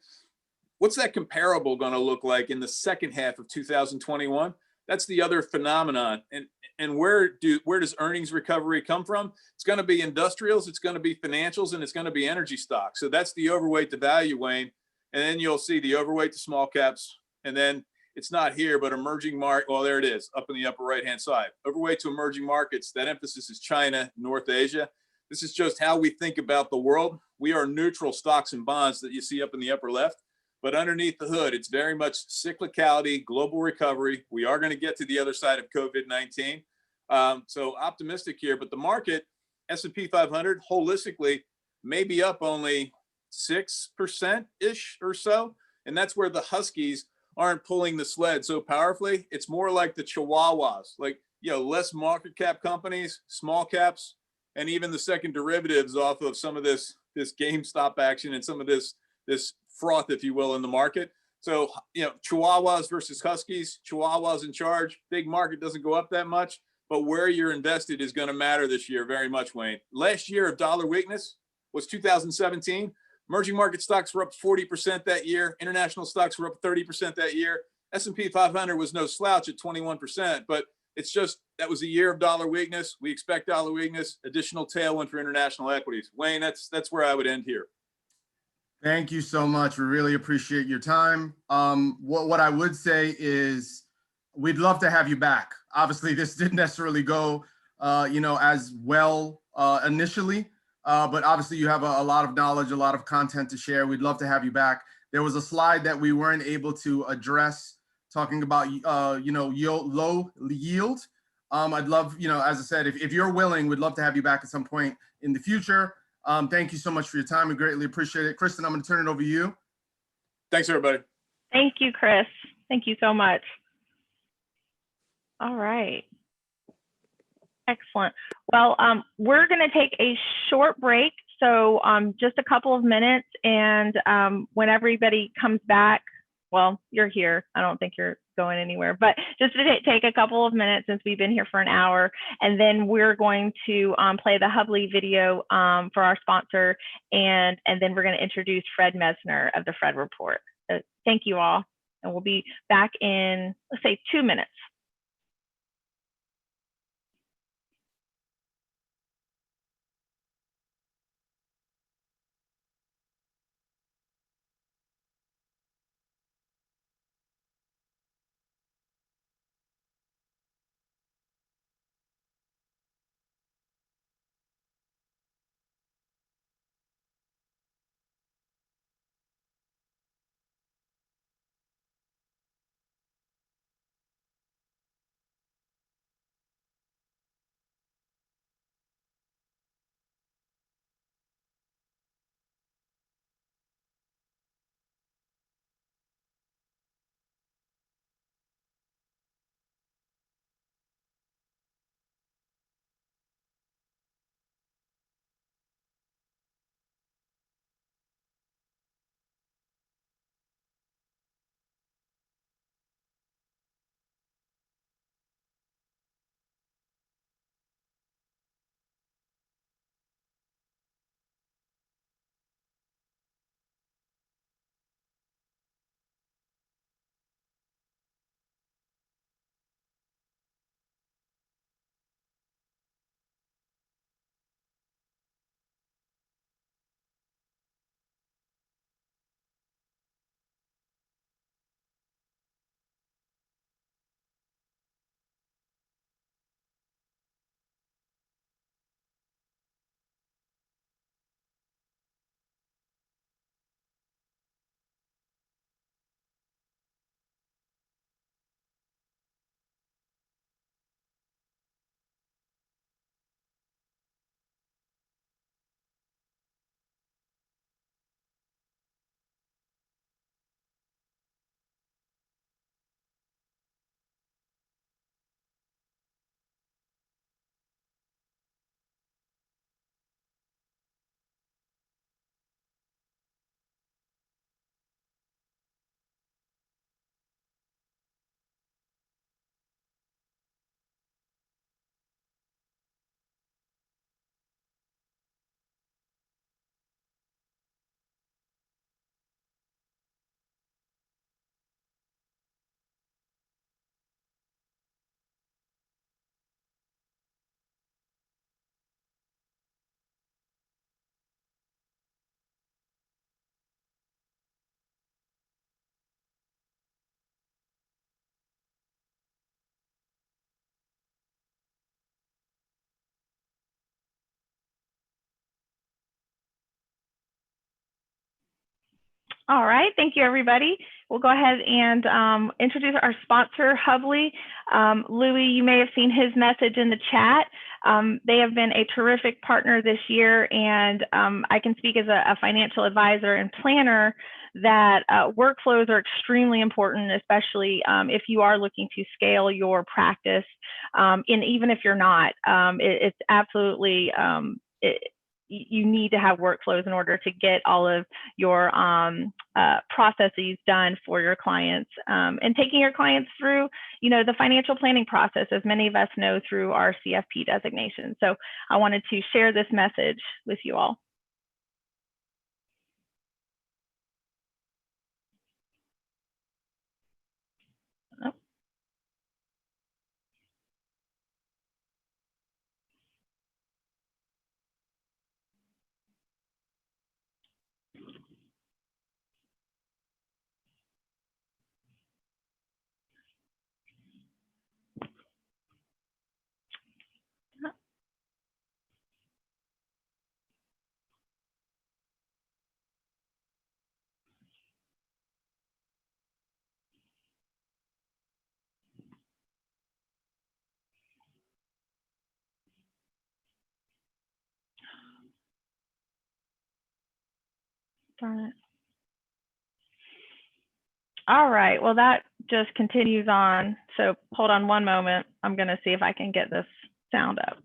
what's that comparable going to look like in the second half of 2021? That's the other phenomenon. And where does earnings recovery come from? It's going to be industrials, it's going to be financials, and it's going to be energy stocks. So that's the overweight to value, Wayne. And then you'll see the overweight to small caps. And then it's not here, but emerging market. Well, there it is, up in the upper right-hand side. Overweight to emerging markets. That emphasis is China, North Asia. This is just how we think about the world. We are neutral stocks and bonds that you see up in the upper left. But underneath the hood, it's very much cyclicality, global recovery. We are going to get to the other side of COVID-19. So optimistic here, but the market, S&P 500, holistically, may be up only 6%-ish or so. And that's where the Huskies aren't pulling the sled so powerfully. It's more like the Chihuahuas, less market cap companies, small caps, and even the second derivatives off of some of this GameStop action and some of this froth, if you will, in the market. So, Chihuahuas versus Huskies, Chihuahuas in charge. Big market doesn't go up that much, but where you're invested is going to matter this year very much, Wayne. Last year of dollar weakness was 2017. Emerging market stocks were up 40% that year. International stocks were up 30% that year. S&P 500 was no slouch at 21%, but it's just that was a year of dollar weakness. We expect dollar weakness, additional tailwind for international equities. Wayne, that's where I would end here. Thank you so much. We really appreciate your time. What I would say is we'd love to have you back. Obviously, this didn't necessarily go, as well initially, but obviously you have a lot of knowledge, a lot of content to share. We'd love to have you back. There was a slide that we weren't able to address talking about, low yield. I'd love, as I said, if you're willing, we'd love to have you back at some point in the future. Thank you so much for your time. We greatly appreciate it. Kristen, I'm going to turn it over to you. Thanks, everybody. Thank you, Chris. Thank you so much. All right. Excellent. Well, we're going to take a short break. So just a couple of minutes. And when everybody comes back, well, you're here. I don't think you're going anywhere, but just to take a couple of minutes since we've been here for an hour, and then we're going to play the Hubley video for our sponsor, and then we're going to introduce Fred Mesner of the Fred Report. Thank you all, and we'll be back in, let's say, 2 minutes. All right, thank you, everybody. We'll go ahead and introduce our sponsor, Hubley. Louis, you may have seen his message in the chat. They have been a terrific partner this year, and I can speak as a financial advisor and planner that workflows are extremely important, especially if you are looking to scale your practice, and even if you're not. It's absolutely, you need to have workflows in order to get all of your processes done for your clients, and taking your clients through, the financial planning process, as many of us know through our CFP designation. So I wanted to share this message with you all. Oh. Darn it. All right, well, that just continues on. So hold on one moment. I'm going to see if I can get this sound up.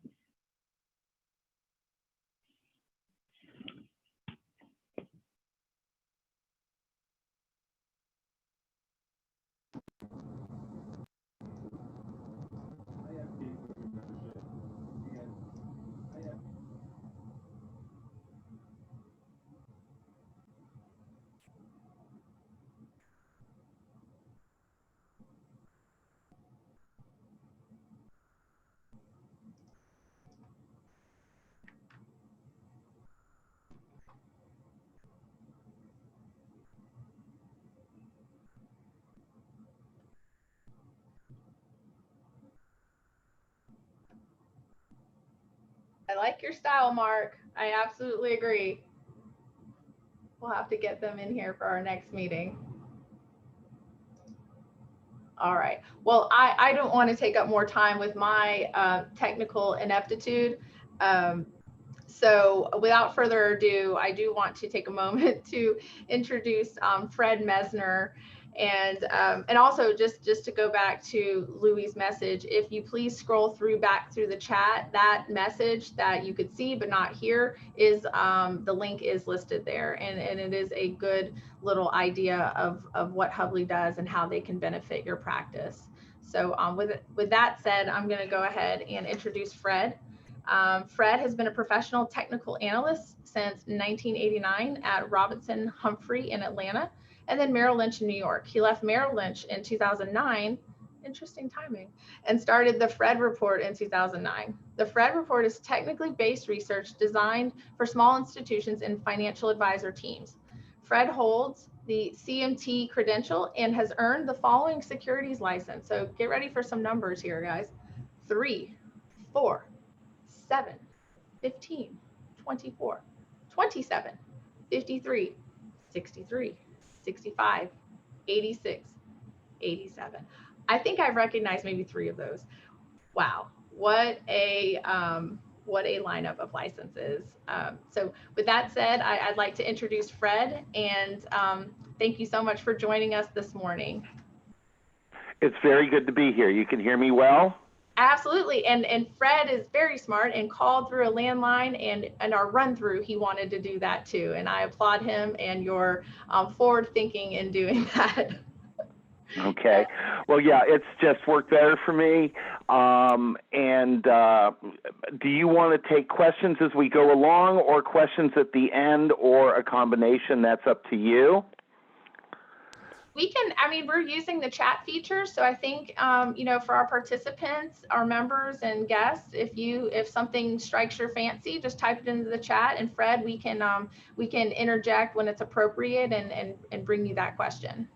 I like your style, Mark. I absolutely agree. We'll have to get them in here for our next meeting. All right. Well, I don't want to take up more time with my technical ineptitude. So without further ado, I do want to take a moment to introduce Fred Mesner. And also just to go back to Louie's message, if you please scroll back through the chat, that message that you could see but not hear is the link is listed there, and it is a good little idea of what Hubly does and how they can benefit your practice. So with that said, I'm going to go ahead and introduce Fred. Fred has been a professional technical analyst since 1989 at Robinson Humphrey in Atlanta, and then Merrill Lynch in New York. He left Merrill Lynch in 2009, interesting timing, and started the Fred Report in 2009. The Fred Report is technically based research designed for small institutions and financial advisor teams. Fred holds the CMT credential and has earned the following securities license. So get ready for some numbers here, guys. 3, 4, 7, 15, 24, 27, 53, 63, 65, 86, 87. I think I've recognized maybe 3 of those. Wow, what a lineup of licenses. So with that said, I'd like to introduce Fred, and thank you so much for joining us this morning. It's very good to be here. You can hear me well? Absolutely, and Fred is very smart and called through a landline, and our run through, he wanted to do that too, and I applaud him and your forward thinking in doing that. Okay. Well, yeah, it's just worked better for me. Do you want to take questions as we go along, or questions at the end, or a combination? That's up to you. We can, I mean, we're using the chat feature. So I think, for our participants, our members and guests, if something strikes your fancy, just type it into the chat, and Fred, we can interject when it's appropriate and bring you that question.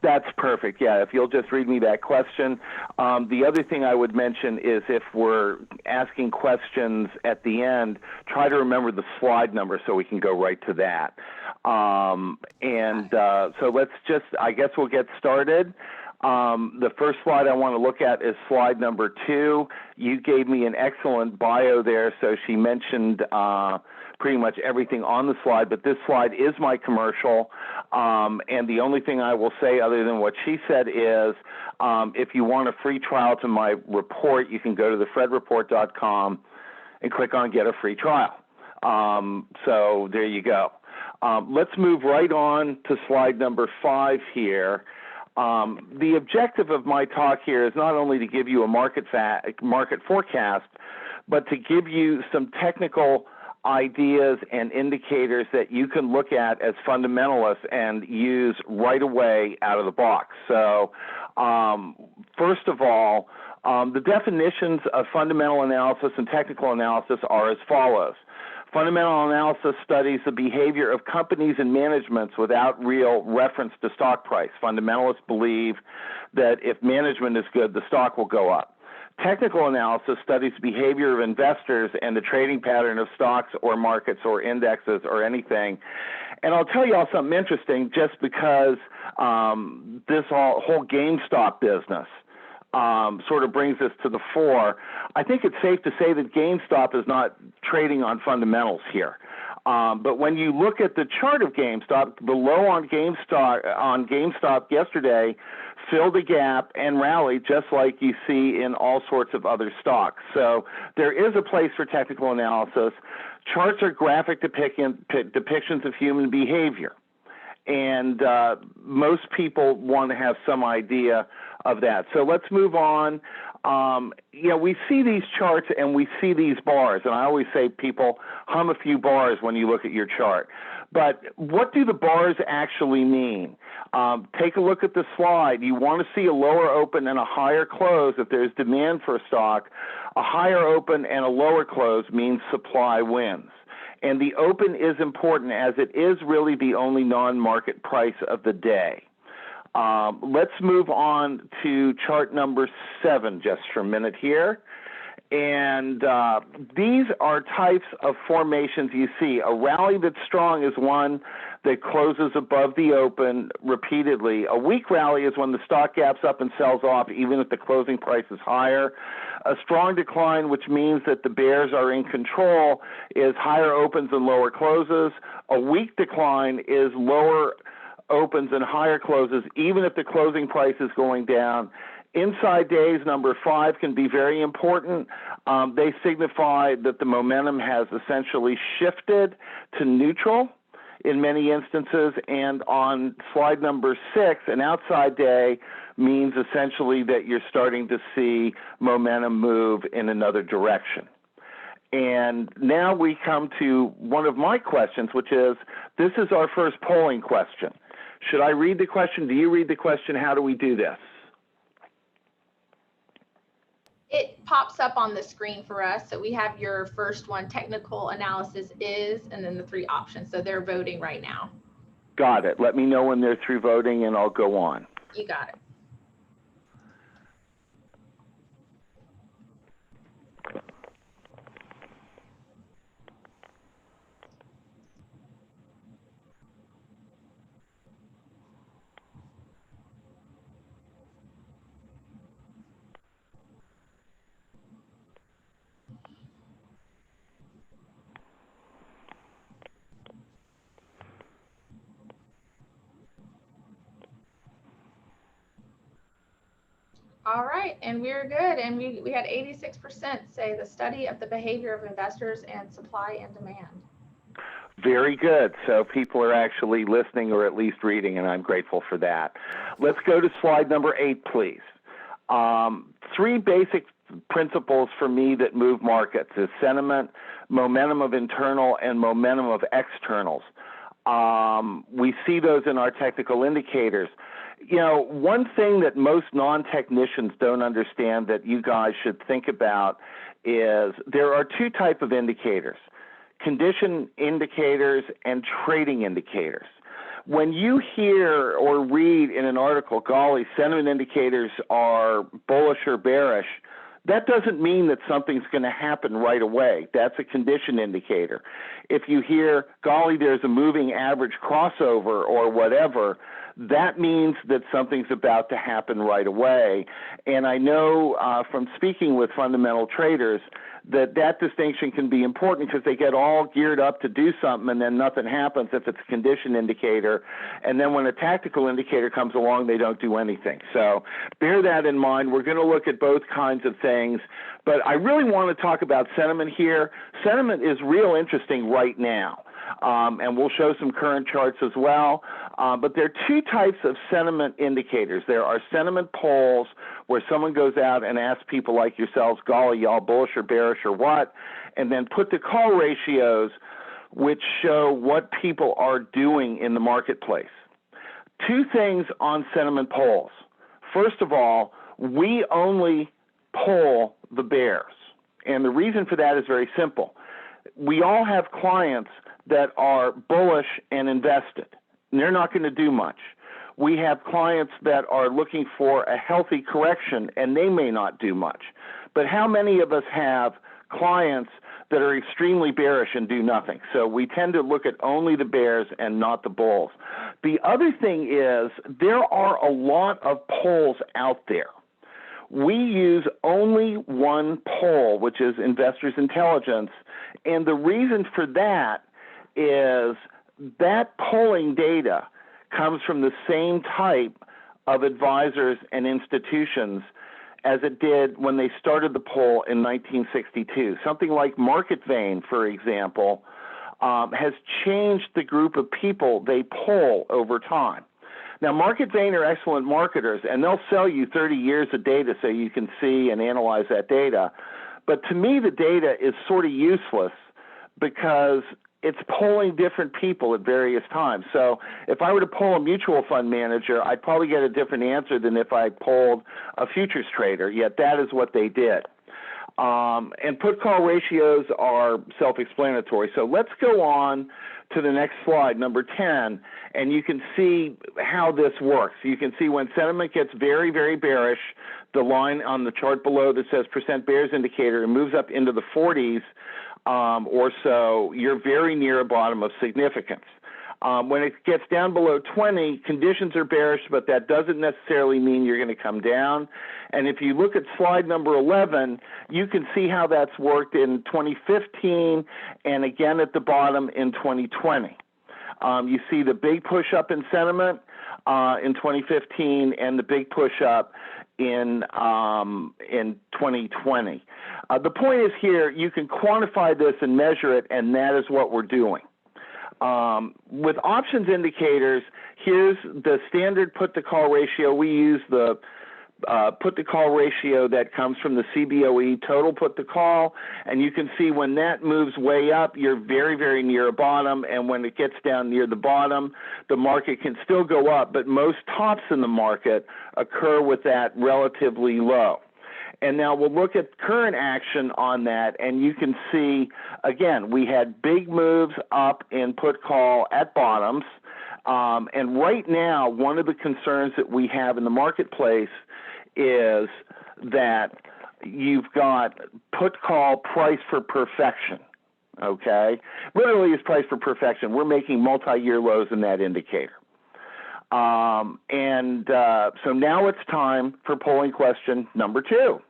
That's perfect. Yeah, if you'll just read me that question. The other thing I would mention is if we're asking questions at the end, try to remember the slide number so we can go right to that. So let's just, I guess we'll get started. The first slide I want to look at is slide number 2. You gave me an excellent bio there, so she mentioned pretty much everything on the slide, but this slide is my commercial, and the only thing I will say other than what she said is if you want a free trial to my report, you can go to thefredreport.com and click on get a free trial. So there you go. Let's move right on to slide number 5 here. The objective of my talk here is not only to give you a market forecast, but to give you some technical ideas and indicators that you can look at as fundamentalists and use right away out of the box. So first of all, the definitions of fundamental analysis and technical analysis are as follows. Fundamental analysis studies the behavior of companies and managements without real reference to stock price. Fundamentalists believe that if management is good, the stock will go up. Technical analysis studies behavior of investors and the trading pattern of stocks or markets or indexes or anything. And I'll tell you all something interesting just because this whole GameStop business sort of brings this to the fore. I think it's safe to say that GameStop is not trading on fundamentals here. But when you look at the chart of GameStop, the low on GameStop yesterday filled a gap and rallied just like you see in all sorts of other stocks. So there is a place for technical analysis. Charts are graphic depictions of human behavior. And most people want to have some idea of that. So let's move on. We see these charts and we see these bars, and I always say people hum a few bars when you look at your chart. But what do the bars actually mean? Take a look at the slide. You want to see a lower open and a higher close if there's demand for a stock. A higher open and a lower close means supply wins. And the open is important as it is really the only non-market price of the day. Let's move on to chart number 7 just for a minute here. And these are types of formations you see. A rally that's strong is one that closes above the open repeatedly. A weak rally is when the stock gaps up and sells off even if the closing price is higher. A strong decline, which means that the bears are in control, is higher opens and lower closes. A weak decline is lower opens and higher closes even if the closing price is going down. Inside days, number 5, can be very important. They signify that the momentum has essentially shifted to neutral in many instances. And on slide number 6, an outside day means essentially that you're starting to see momentum move in another direction. And now we come to one of my questions, which is, this is our first polling question. Should I read the question? Do you read the question? How do we do this? It pops up on the screen for us. So we have your first one, technical analysis is, and then the 3 options. So they're voting right now. Got it. Let me know when they're through voting and I'll go on. You got it. All right, and we're good. And we had 86% say the study of the behavior of investors and supply and demand. Very good. So people are actually listening or at least reading, and I'm grateful for that. Let's go to slide number 8, please. 3 basic principles for me that move markets is sentiment, momentum of internal, and momentum of externals. We see those in our technical indicators. You know, one thing that most non-technicians don't understand that you guys should think about is there are 2 types of indicators: condition indicators and trading indicators. When you hear or read in an article, golly, sentiment indicators are bullish or bearish, that doesn't mean that something's going to happen right away. That's a condition indicator. If you hear, golly, there's a moving average crossover or whatever, that means that something's about to happen right away. And I know from speaking with fundamental traders that that distinction can be important because they get all geared up to do something and then nothing happens if it's a condition indicator. And then when a tactical indicator comes along, they don't do anything. So bear that in mind. We're going to look at both kinds of things. But I really want to talk about sentiment here. Sentiment is real interesting right now. And we'll show some current charts as well. But there are 2 types of sentiment indicators. There are sentiment polls where someone goes out and asks people like yourselves, golly, y'all bullish or bearish or what, and then put the call ratios which show what people are doing in the marketplace. 2 things on sentiment polls. First of all, we only poll the bears. And the reason for that is very simple. We all have clients that are bullish and invested, and they're not going to do much. We have clients that are looking for a healthy correction, and they may not do much. But how many of us have clients that are extremely bearish and do nothing? So we tend to look at only the bears and not the bulls. The other thing is there are a lot of polls out there. We use only one poll, which is Investors Intelligence, and the reason for that is that polling data comes from the same type of advisors and institutions as it did when they started the poll in 1962. Something like Market Vein, for example, has changed the group of people they poll over time. Now, Market Vein are excellent marketers, and they'll sell you 30 years of data so you can see and analyze that data. But to me, the data is sort of useless because it's polling different people at various times. So if I were to poll a mutual fund manager, I'd probably get a different answer than if I polled a futures trader, yet that is what they did. And put call ratios are self-explanatory. So let's go on to the next slide, number 10, and you can see how this works. You can see when sentiment gets very, very bearish, the line on the chart below that says percent bears indicator, it moves up into the 40s or so, you're very near a bottom of significance. When it gets down below 20, conditions are bearish, but that doesn't necessarily mean you're going to come down. And if you look at slide number 11, you can see how that's worked in 2015 and again at the bottom in 2020. You see the big push up in sentiment in 2015 and the big push up in 2020. The point is here, you can quantify this and measure it, and that is what we're doing. With options indicators, here's the standard put-to-call ratio. We use the put-to-call ratio that comes from the CBOE, total put-to-call, and you can see when that moves way up, you're very, very near a bottom, and when it gets down near the bottom, the market can still go up, but most tops in the market occur with that relatively low. And now we'll look at current action on that, and you can see, again, we had big moves up in put call at bottoms. And right now, one of the concerns that we have in the marketplace is that you've got put call price for perfection, okay? Literally it's price for perfection. We're making multi-year lows in that indicator. So now it's time for polling question number 2.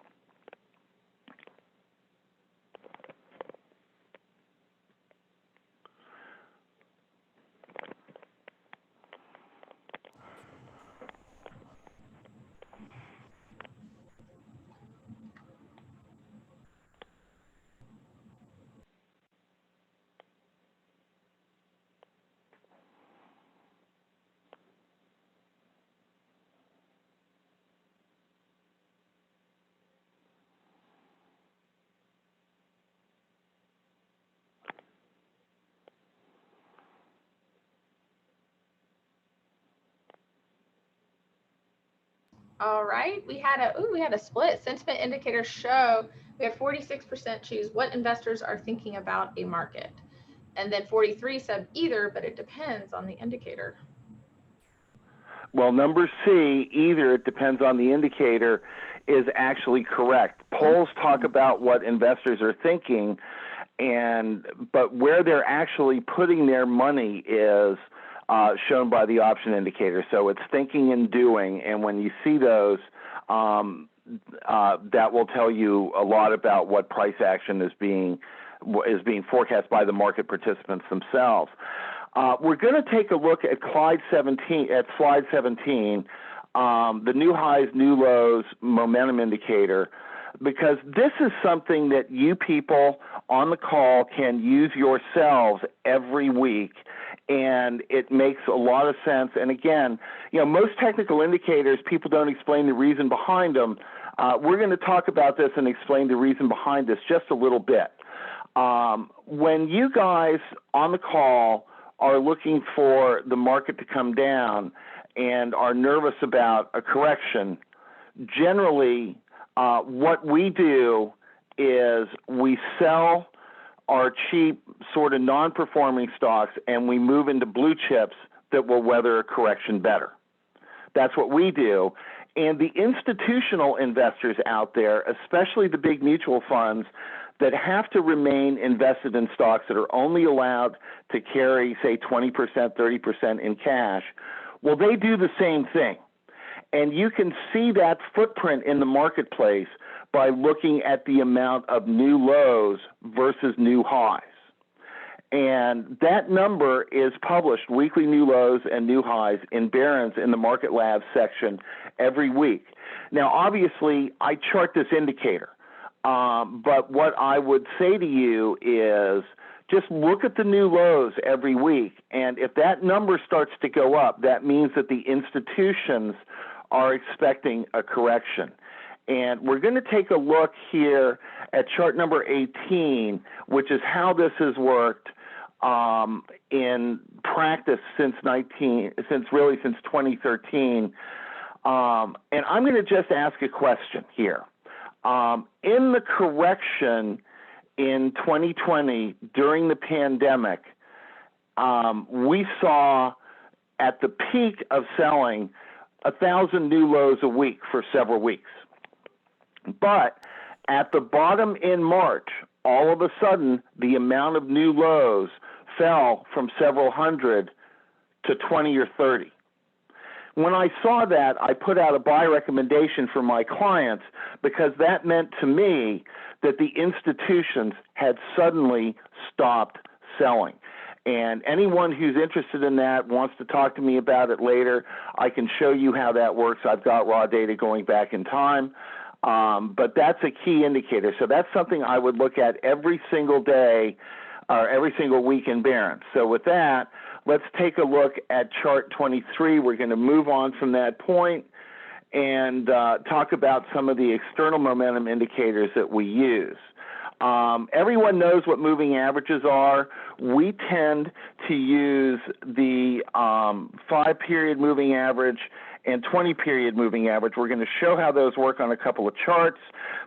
All right, we had a split. Sentiment indicators show we have 46% choose what investors are thinking about a market, and then 43 said either, but it depends on the indicator. Well, number C, either it depends on the indicator, is actually correct. Polls talk about what investors are thinking, but where they're actually putting their money is shown by the option indicator. So it's thinking and doing, and when you see those, that will tell you a lot about what price action is being forecast by the market participants themselves. We're going to take a look at slide 17, the new highs, new lows momentum indicator, because this is something that you people on the call can use yourselves every week, and it makes a lot of sense. And again, most technical indicators, people don't explain the reason behind them. We're going to talk about this and explain the reason behind this just a little bit. When you guys on the call are looking for the market to come down and are nervous about a correction, generally what we do is we sell our cheap sort of non-performing stocks and we move into blue chips that will weather a correction better. That's what we do. And the institutional investors out there, especially the big mutual funds that have to remain invested in stocks that are only allowed to carry, say, 20%, 30% in cash, well, they do the same thing. And you can see that footprint in the marketplace by looking at the amount of new lows versus new highs. And that number is published, weekly new lows and new highs, in Barron's in the Market Labs section every week. Now, obviously, I chart this indicator. But what I would say to you is just look at the new lows every week. And if that number starts to go up, that means that the institutions are expecting a correction. And we're going to take a look here at chart number 18, which is how this has worked in practice since 2013. And I'm going to just ask a question here. In the correction in 2020 during the pandemic, we saw at the peak of selling 1,000 new lows a week for several weeks. But at the bottom in March, all of a sudden, the amount of new lows fell from several hundred to 20 or 30. When I saw that, I put out a buy recommendation for my clients because that meant to me that the institutions had suddenly stopped selling. And anyone who's interested in that wants to talk to me about it later, I can show you how that works. I've got raw data going back in time. But that's a key indicator. So that's something I would look at every single day or every single week in Barron's. So with that, let's take a look at chart 23. We're going to move on from that point and talk about some of the external momentum indicators that we use. Everyone knows what moving averages are. We tend to use the 5-period moving average and 20-period moving average. We're going to show how those work on a couple of charts.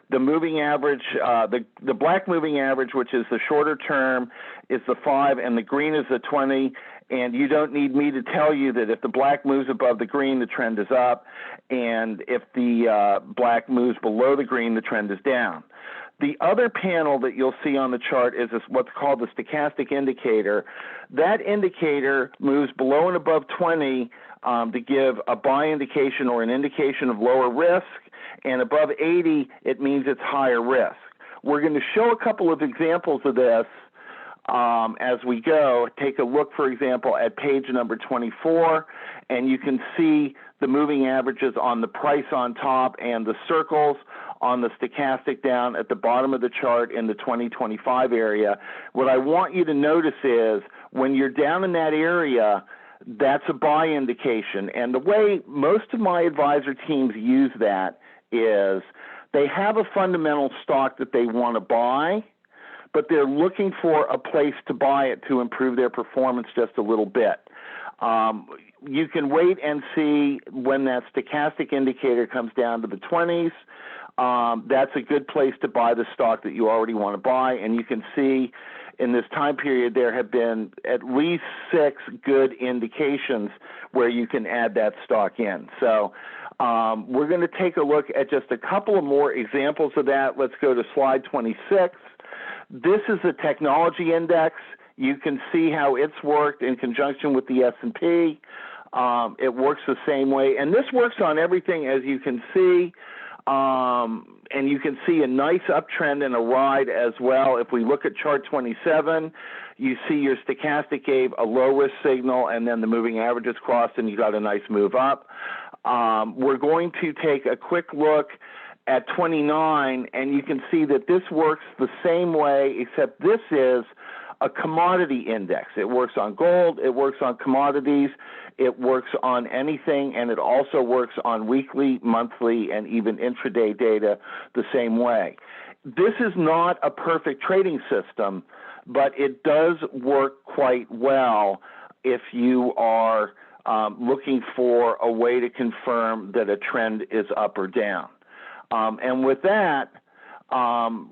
The moving average, the black moving average, which is the shorter term, is the 5, and the green is the 20. And you don't need me to tell you that if the black moves above the green, the trend is up, and if the black moves below the green, the trend is down. The other panel that you'll see on the chart is what's called the stochastic indicator. That indicator moves below and above 20 to give a buy indication or an indication of lower risk, and above 80, it means it's higher risk. We're going to show a couple of examples of this as we go. Take a look, for example, at page number 24, and you can see the moving averages on the price on top and the circles on the stochastic down at the bottom of the chart in the 2025 area. What I want you to notice is when you're down in that area, that's a buy indication. And the way most of my advisor teams use that is they have a fundamental stock that they want to buy, but they're looking for a place to buy it to improve their performance just a little bit. You can wait and see when that stochastic indicator comes down to the 20s. That's a good place to buy the stock that you already want to buy. And you can see in this time period there have been at least 6 good indications where you can add that stock in. So we're going to take a look at just a couple of more examples of that. Let's go to slide 26. This is the technology index. You can see how it's worked in conjunction with the S&P. It works the same way. And this works on everything, as you can see. And you can see a nice uptrend and a ride as well. If we look at chart 27, you see your stochastic gave a low risk signal, and then the moving averages crossed, and you got a nice move up. We're going to take a quick look at 29, and you can see that this works the same way, except this is a commodity index. It works on gold, it works on commodities, it works on anything, and it also works on weekly, monthly, and even intraday data the same way. This is not a perfect trading system, but it does work quite well if you are looking for a way to confirm that a trend is up or down. And with that,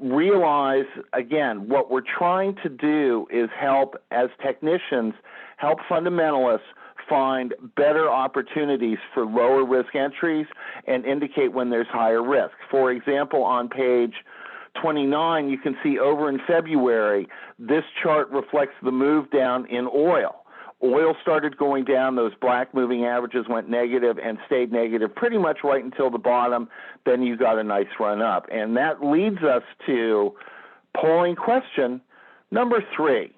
realize, again, what we're trying to do is help, as technicians, help fundamentalists find better opportunities for lower risk entries and indicate when there's higher risk. For example, on page 29, you can see over in February, this chart reflects the move down in oil. Oil started going down, those black moving averages went negative and stayed negative pretty much right until the bottom. Then you got a nice run up. And that leads us to polling question number 3.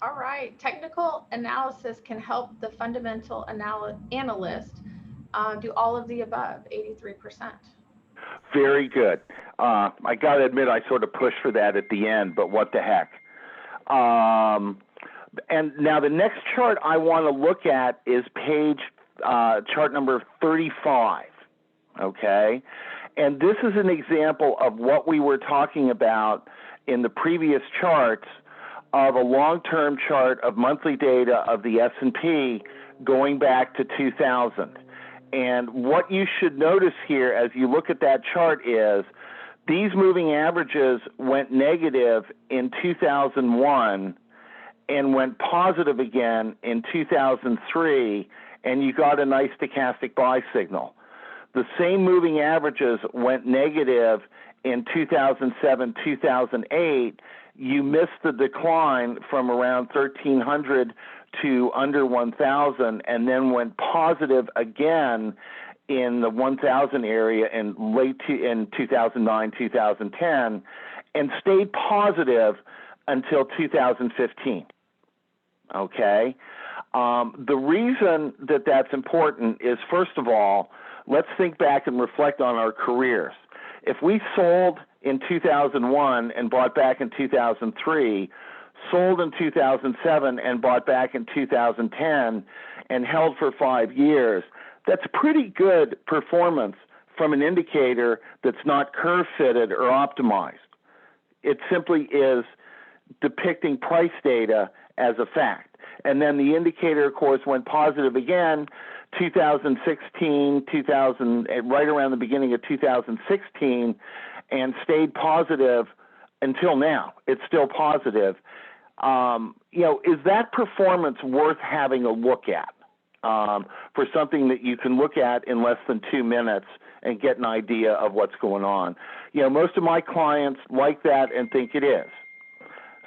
All right. Technical analysis can help the fundamental analyst do all of the above, 83%. Very good. I got to admit, I sort of pushed for that at the end, but what the heck. And now the next chart I want to look at is chart number 35, okay? And this is an example of what we were talking about in the previous charts of a long-term chart of monthly data of the S&P going back to 2000. And what you should notice here as you look at that chart is these moving averages went negative in 2001 and went positive again in 2003, and you got a nice stochastic buy signal. The same moving averages went negative in 2007, 2008. You missed the decline from around 1,300 to under 1,000, and then went positive again in the 1,000 area in in 2009, 2010, and stayed positive until 2015. Okay? The reason that that's important is, first of all, let's think back and reflect on our careers. If we sold in 2001 and bought back in 2003, sold in 2007 and bought back in 2010 and held for 5 years, that's pretty good performance from an indicator that's not curve fitted or optimized. It simply is depicting price data as a fact. And then the indicator, of course, went positive again 2016, right around the beginning of 2016, and stayed positive until now. It's still positive. Is that performance worth having a look at for something that you can look at in less than 2 minutes and get an idea of what's going on? Most of my clients like that and think it is.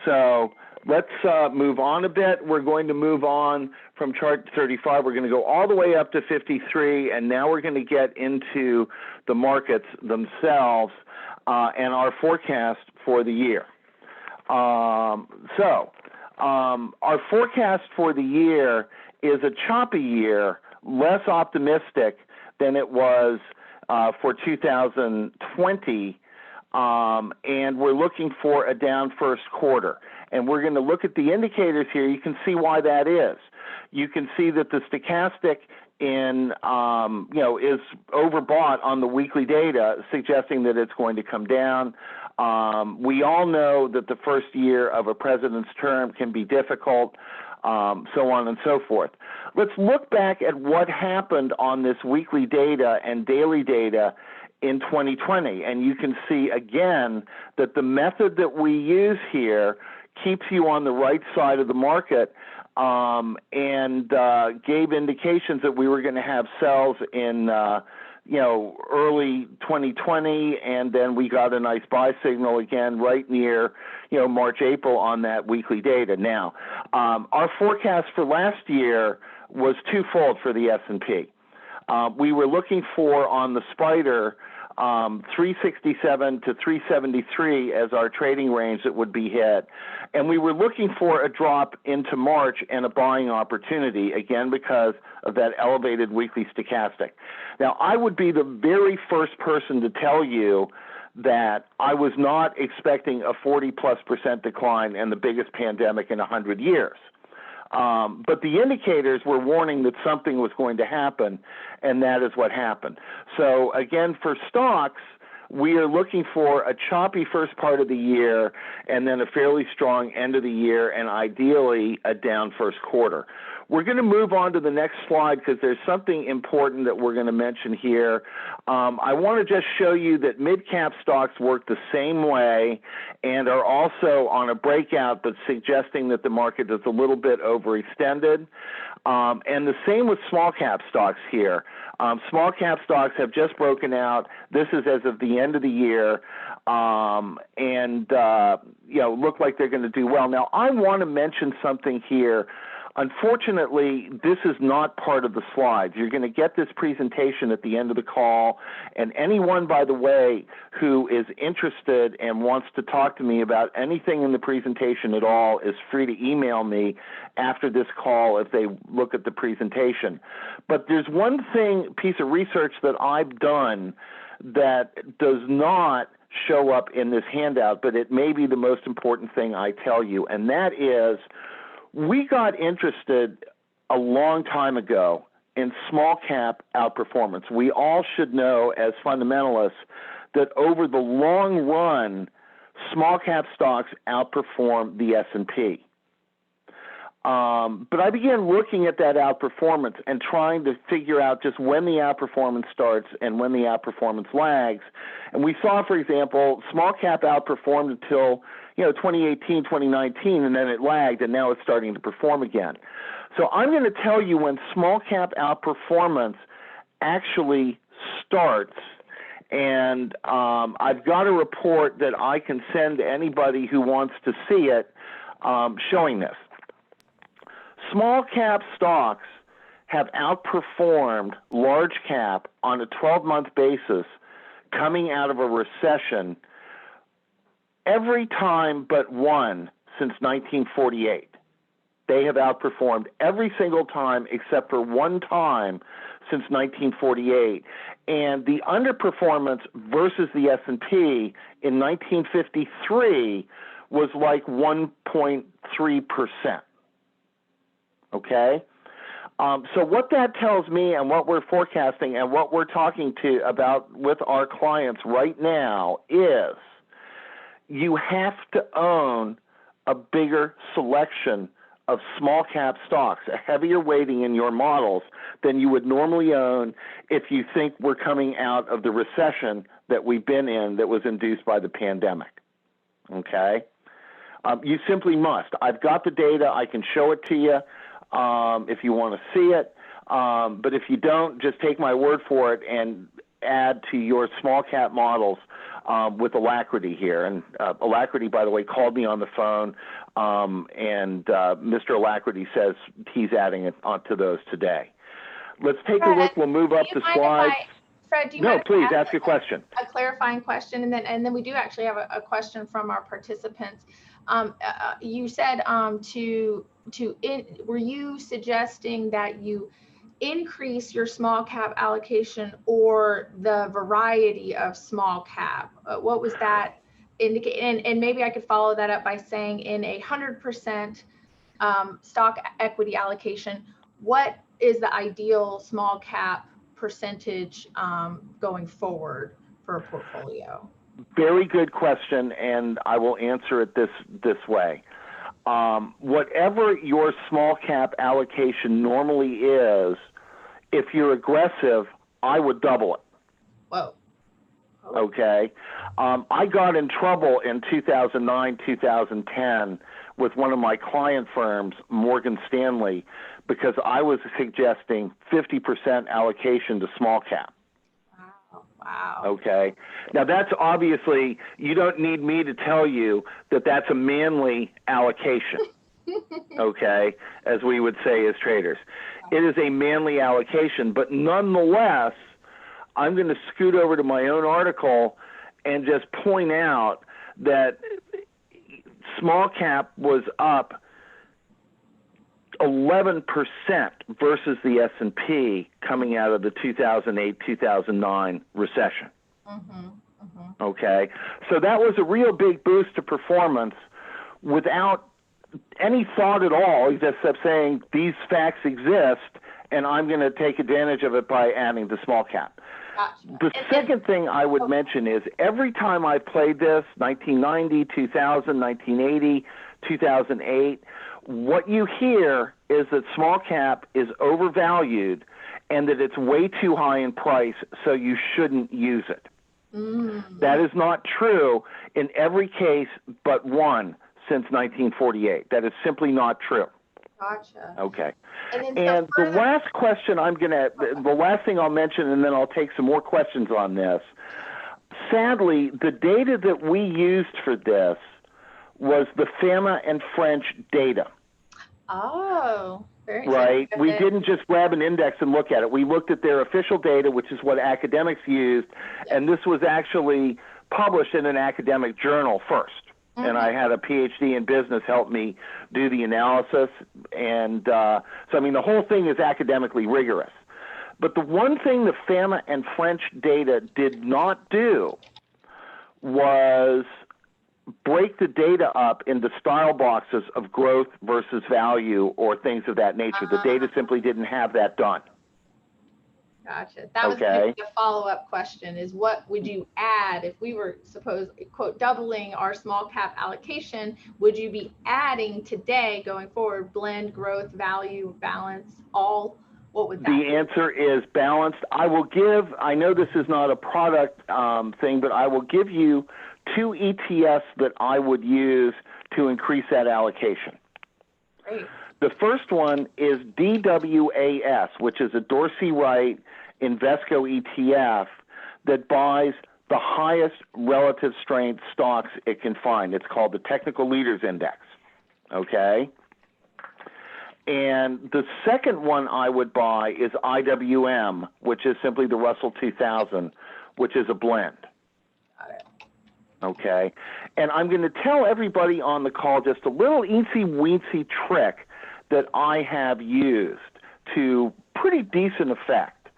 So let's move on a bit. We're going to move on from chart 35. We're going to go all the way up to 53, and now we're going to get into the markets themselves and our forecast for the year. Our forecast for the year is a choppy year, less optimistic than it was for 2020, and we're looking for a down first quarter. And we're going to look at the indicators here. You can see why that is. You can see that the stochastic is overbought on the weekly data, suggesting that it's going to come down. We all know that the first year of a president's term can be difficult, so on and so forth. Let's look back at what happened on this weekly data and daily data in 2020, and you can see again that the method that we use here keeps you on the right side of the market, and gave indications that we were going to have sells in early 2020, and then we got a nice buy signal again right near March, April on that weekly data. Now, our forecast for last year was twofold for the S&P. We were looking for on the spider 367 to 373 as our trading range that would be hit. And we were looking for a drop into March and a buying opportunity, again, because of that elevated weekly stochastic. Now, I would be the very first person to tell you that I was not expecting a 40+% decline and the biggest pandemic in 100 years. But the indicators were warning that something was going to happen, and that is what happened. So again, for stocks, we are looking for a choppy first part of the year and then a fairly strong end of the year and ideally a down first quarter. We're going to move on to the next slide because there's something important that we're going to mention here. I want to just show you that mid-cap stocks work the same way and are also on a breakout, but suggesting that the market is a little bit overextended. And the same with small-cap stocks here. Small-cap stocks have just broken out. This is as of the end of the year, and look like they're going to do well. Now, I want to mention something here Unfortunately, this is not part of the slides. You're going to get this presentation at the end of the call, and anyone, by the way, who is interested and wants to talk to me about anything in the presentation at all is free to email me after this call if they look at the presentation. But there's one piece of research that I've done that does not show up in this handout, but it may be the most important thing I tell you, and that is we got interested a long time ago in small cap outperformance. We all should know as fundamentalists that over the long run, small cap stocks outperform the S&P. But I began looking at that outperformance and trying to figure out just when the outperformance starts and when the outperformance lags. And we saw, for example, small cap outperformed until 2018, 2019, and then it lagged, and now it's starting to perform again. So I'm going to tell you when small cap outperformance actually starts. And I've got a report that I can send to anybody who wants to see it showing this. Small cap stocks have outperformed large cap on a 12-month basis coming out of a recession every time but one since 1948. They have outperformed every single time except for one time since 1948. And the underperformance versus the S&P in 1953 was like 1.3%. Okay? So what that tells me and what we're forecasting and what we're talking about with our clients right now is you have to own a bigger selection of small cap stocks, a heavier weighting in your models than you would normally own if you think we're coming out of the recession that we've been in that was induced by the pandemic. Okay? You simply must. I've got the data. I can show it to you if you want to see it. But if you don't, just take my word for it and add to your small cap models with Alacrity here. And Alacrity, by the way, called me on the phone, and Mr. Alacrity says he's adding it onto those today. Let's take a look. We'll move up the slides. Fred, do you No, mind please ask your question. A clarifying question, and then we do actually have a question from our participants. You said were you suggesting that you increase your small cap allocation or the variety of small cap? What was that indicate? And maybe I could follow that up by saying in a 100% stock equity allocation, what is the ideal small cap percentage going forward for a portfolio? Very good question, and I will answer it this way. Whatever your small cap allocation normally is, if you're aggressive, I would double it. Whoa. Okay. I got in trouble in 2009, 2010 with one of my client firms, Morgan Stanley, because I was suggesting 50% allocation to small cap. Wow. Okay. Now that's obviously, you don't need me to tell you that that's a manly allocation. Okay, as we would say as traders. It is a manly allocation, but nonetheless, I'm going to scoot over to my own article and just point out that small cap was up 11% versus the S&P coming out of the 2008-2009 recession. Okay, so that was a real big boost to performance without any thought at all, except saying these facts exist and I'm going to take advantage of it by adding the small cap. Gotcha. The second thing I would mention is every time I played this, 1990, 2000, 1980, 2008, what you hear is that small cap is overvalued and that it's way too high in price, so you shouldn't use it. That is not true in every case but one since 1948. That is simply not true. Gotcha. Okay. And the last question the last thing I'll mention, and then I'll take some more questions on this. Sadly, the data that we used for this was the FAMA and French data. Oh, very Right. We specific. didn't just grab an index and look at it. We looked at their official data, which is what academics used, and this was actually published in an academic journal first. And I had a PhD in business help me do the analysis. And so, I mean, the whole thing is academically rigorous. But the one thing the FAMA and French data did not do was break the data up into style boxes of growth versus value or things of that nature. The data simply didn't have that done. Gotcha. That was Okay. the follow-up question is what would you add if we were suppose quote doubling our small cap allocation, would you be adding today going forward blend, growth, value, balance, all? What would that The be? answer is balanced. I will give, I know this is not a product thing, but I will give you 2 ETFs that I would use to increase that allocation. Great. The first one is DWAS, which is a Dorsey Wright Invesco ETF that buys the highest relative strength stocks it can find. It's called the Technical Leaders Index. Okay? And the second one I would buy is IWM, which is simply the Russell 2000, which is a blend. Got it. Okay? And I'm going to tell everybody on the call just a little eensy-weensy trick that I have used to pretty decent effect.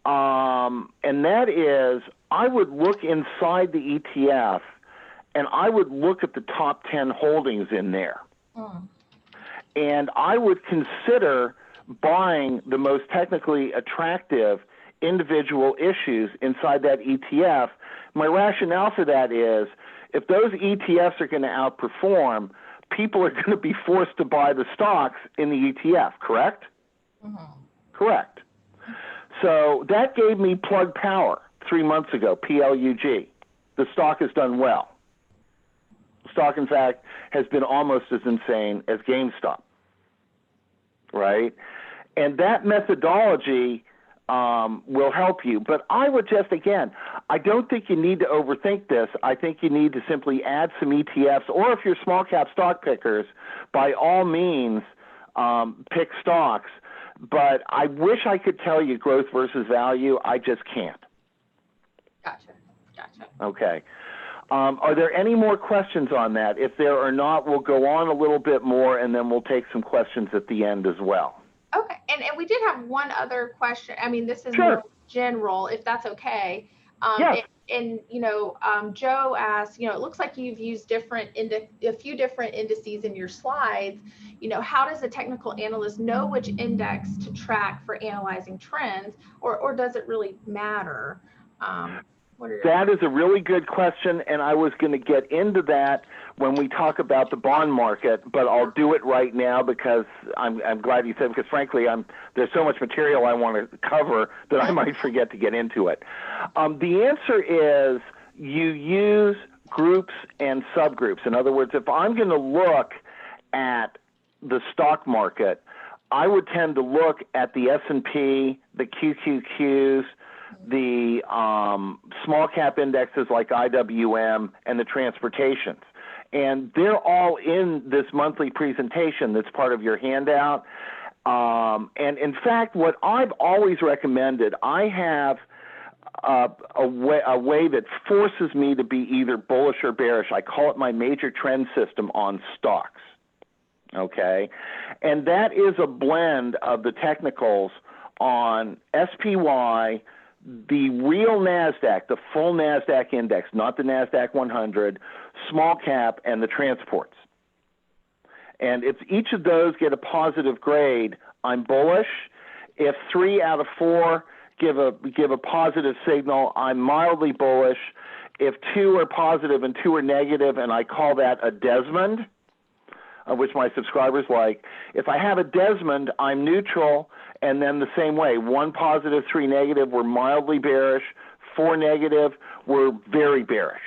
And that is, I would look inside the ETF, and I would look at the top 10 holdings in there. And I would consider buying the most technically attractive individual issues inside that ETF. My rationale for that is if those ETFs are going to outperform, people are going to be forced to buy the stocks in the ETF, correct? Correct. So that gave me Plug Power 3 months ago, PLUG. The stock has done well. The stock, in fact, has been almost as insane as GameStop, right? And that methodology will help you. But I would just, again, I don't think you need to overthink this. I think you need to simply add some ETFs, or if you're small cap stock pickers, by all means, pick stocks. But I wish I could tell you growth versus value. I just can't. Gotcha. Gotcha. Okay. Are there any more questions on that? If there are not, we'll go on a little bit more, and then we'll take some questions at the end as well. Okay. And we did have one other question. I mean, this is Sure. more general, if that's okay. Yes. And Joe asked, it looks like you've used a few different indices in your slides. How does a technical analyst know which index to track for analyzing trends, or does it really matter? That is a really good question, and I was going to get into that when we talk about the bond market, but I'll do it right now because I'm glad you said, because frankly, there's so much material I want to cover that I might forget to get into it. The answer is you use groups and subgroups. In other words, if I'm going to look at the stock market, I would tend to look at the S&P, the QQQs, the small cap indexes like IWM, and the transportations. And they're all in this monthly presentation that's part of your handout. And in fact, what I've always recommended, I have a way that forces me to be either bullish or bearish. I call it my major trend system on stocks. Okay? And that is a blend of the technicals on SPY, the real NASDAQ, the full NASDAQ index, not the NASDAQ 100, small cap, and the transports. And if each of those get a positive grade, I'm bullish. If 3 out of 4 give a positive signal, I'm mildly bullish. If 2 are positive and 2 are negative, and I call that a Desmond, which my subscribers like, if I have a Desmond, I'm neutral. And then the same way, 1 positive, 3 negative, we're mildly bearish. 4 negative, we're very bearish.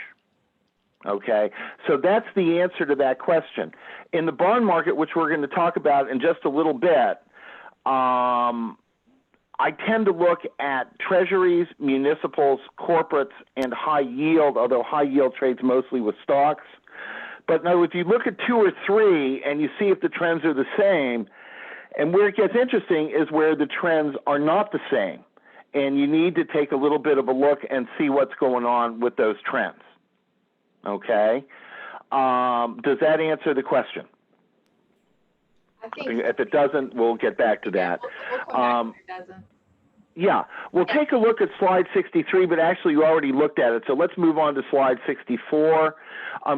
Okay, so that's the answer to that question. In the bond market, which we're going to talk about in just a little bit, I tend to look at treasuries, municipals, corporates, and high yield, although high yield trades mostly with stocks. But now if you look at 2 or 3 and you see if the trends are the same, and where it gets interesting is where the trends are not the same. And you need to take a little bit of a look and see what's going on with those trends. Okay? Does that answer the question? I think If it doesn't, we'll get back to that. we'll come back if it doesn't. Yeah, we'll take a look at slide 63, but actually you already looked at it. So let's move on to slide 64,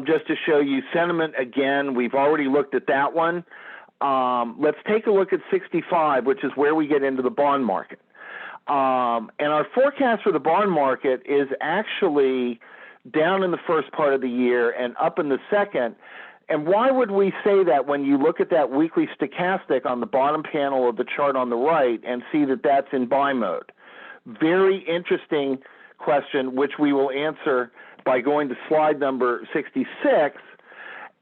just to show you sentiment again. We've already looked at that one. Let's take a look at 65, which is where we get into the bond market. And our forecast for the bond market is actually down in the first part of the year and up in the second. And why would we say that when you look at that weekly stochastic on the bottom panel of the chart on the right and see that that's in buy mode? Very interesting question, which we will answer by going to slide number 66.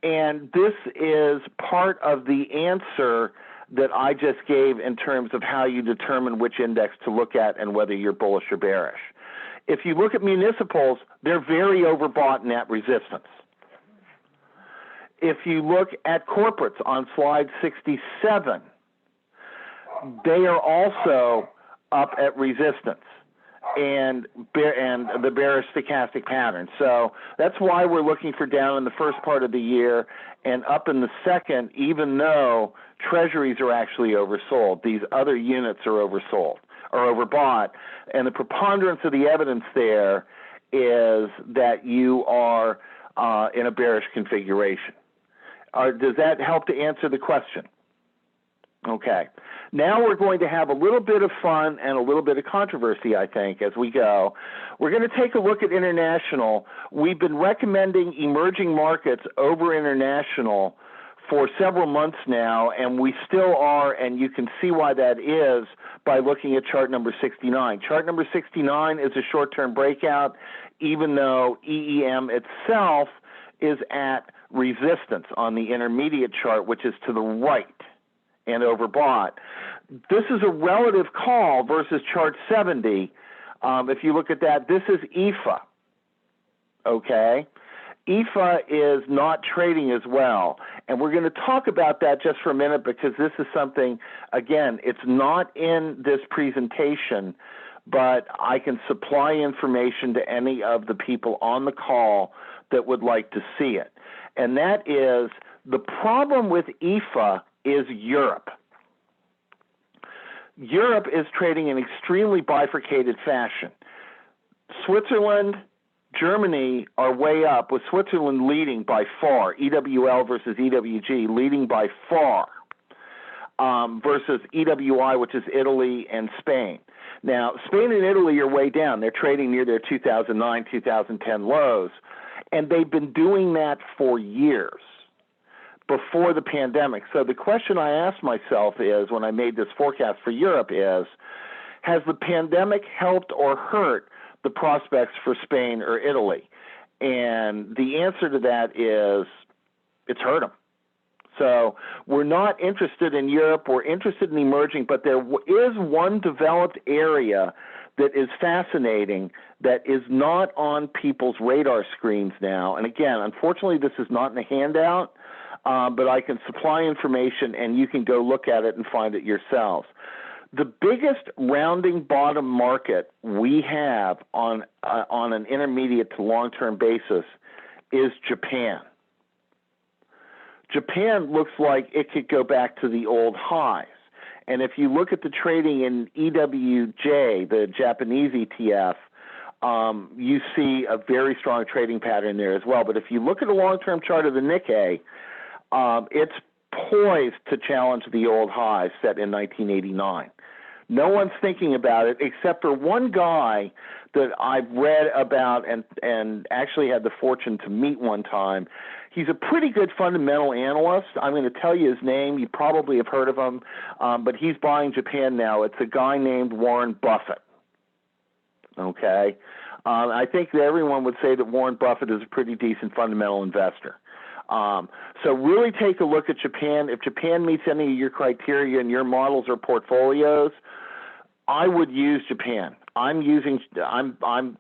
And this is part of the answer that I just gave in terms of how you determine which index to look at and whether you're bullish or bearish. If you look at municipals, they're very overbought and at resistance. If you look at corporates on slide 67, they are also up at resistance and the bearish stochastic pattern. So that's why we're looking for down in the first part of the year and up in the second, even though treasuries are actually oversold. These other units are oversold or overbought. And the preponderance of the evidence there is that you are in a bearish configuration. Does that help to answer the question? Okay. Now we're going to have a little bit of fun and a little bit of controversy, I think, as we go. We're going to take a look at international. We've been recommending emerging markets over international for several months now, and we still are, and you can see why that is by looking at chart number 69. Chart number 69 is a short-term breakout, even though EEM itself is at resistance on the intermediate chart, which is to the right and overbought. This is a relative call versus chart 70. If you look at that, this is EFA. Okay? EFA is not trading as well. And we're going to talk about that just for a minute because this is something, again, it's not in this presentation, but I can supply information to any of the people on the call that would like to see it. And that is the problem with EFA is Europe. Europe is trading in extremely bifurcated fashion. Switzerland, Germany are way up, with Switzerland leading by far, EWL versus EWG leading by far, versus EWI, which is Italy and Spain. Now, Spain and Italy are way down. They're trading near their 2009, 2010 lows. And they've been doing that for years before the pandemic. So the question I asked myself is, when I made this forecast for Europe, is, has the pandemic helped or hurt the prospects for Spain or Italy? And the answer to that is it's hurt them. So we're not interested in Europe. We're interested in emerging, but there is one developed area that is fascinating that is not on people's radar screens now. And again, unfortunately, this is not in a handout, but I can supply information and you can go look at it and find it yourselves. The biggest rounding bottom market we have on an intermediate to long-term basis is Japan. Japan looks like it could go back to the old highs. And if you look at the trading in EWJ, the Japanese ETF, you see a very strong trading pattern there as well. But if you look at a long-term chart of the Nikkei, it's poised to challenge the old highs set in 1989. No one's thinking about it except for one guy that I've read about and actually had the fortune to meet one time. He's a pretty good fundamental analyst. I'm going to tell you his name. You probably have heard of him, but he's buying Japan now. It's a guy named Warren Buffett. Okay? I think that everyone would say that Warren Buffett is a pretty decent fundamental investor. So really take a look at Japan. If Japan meets any of your criteria in your models or portfolios, I would use Japan I'm in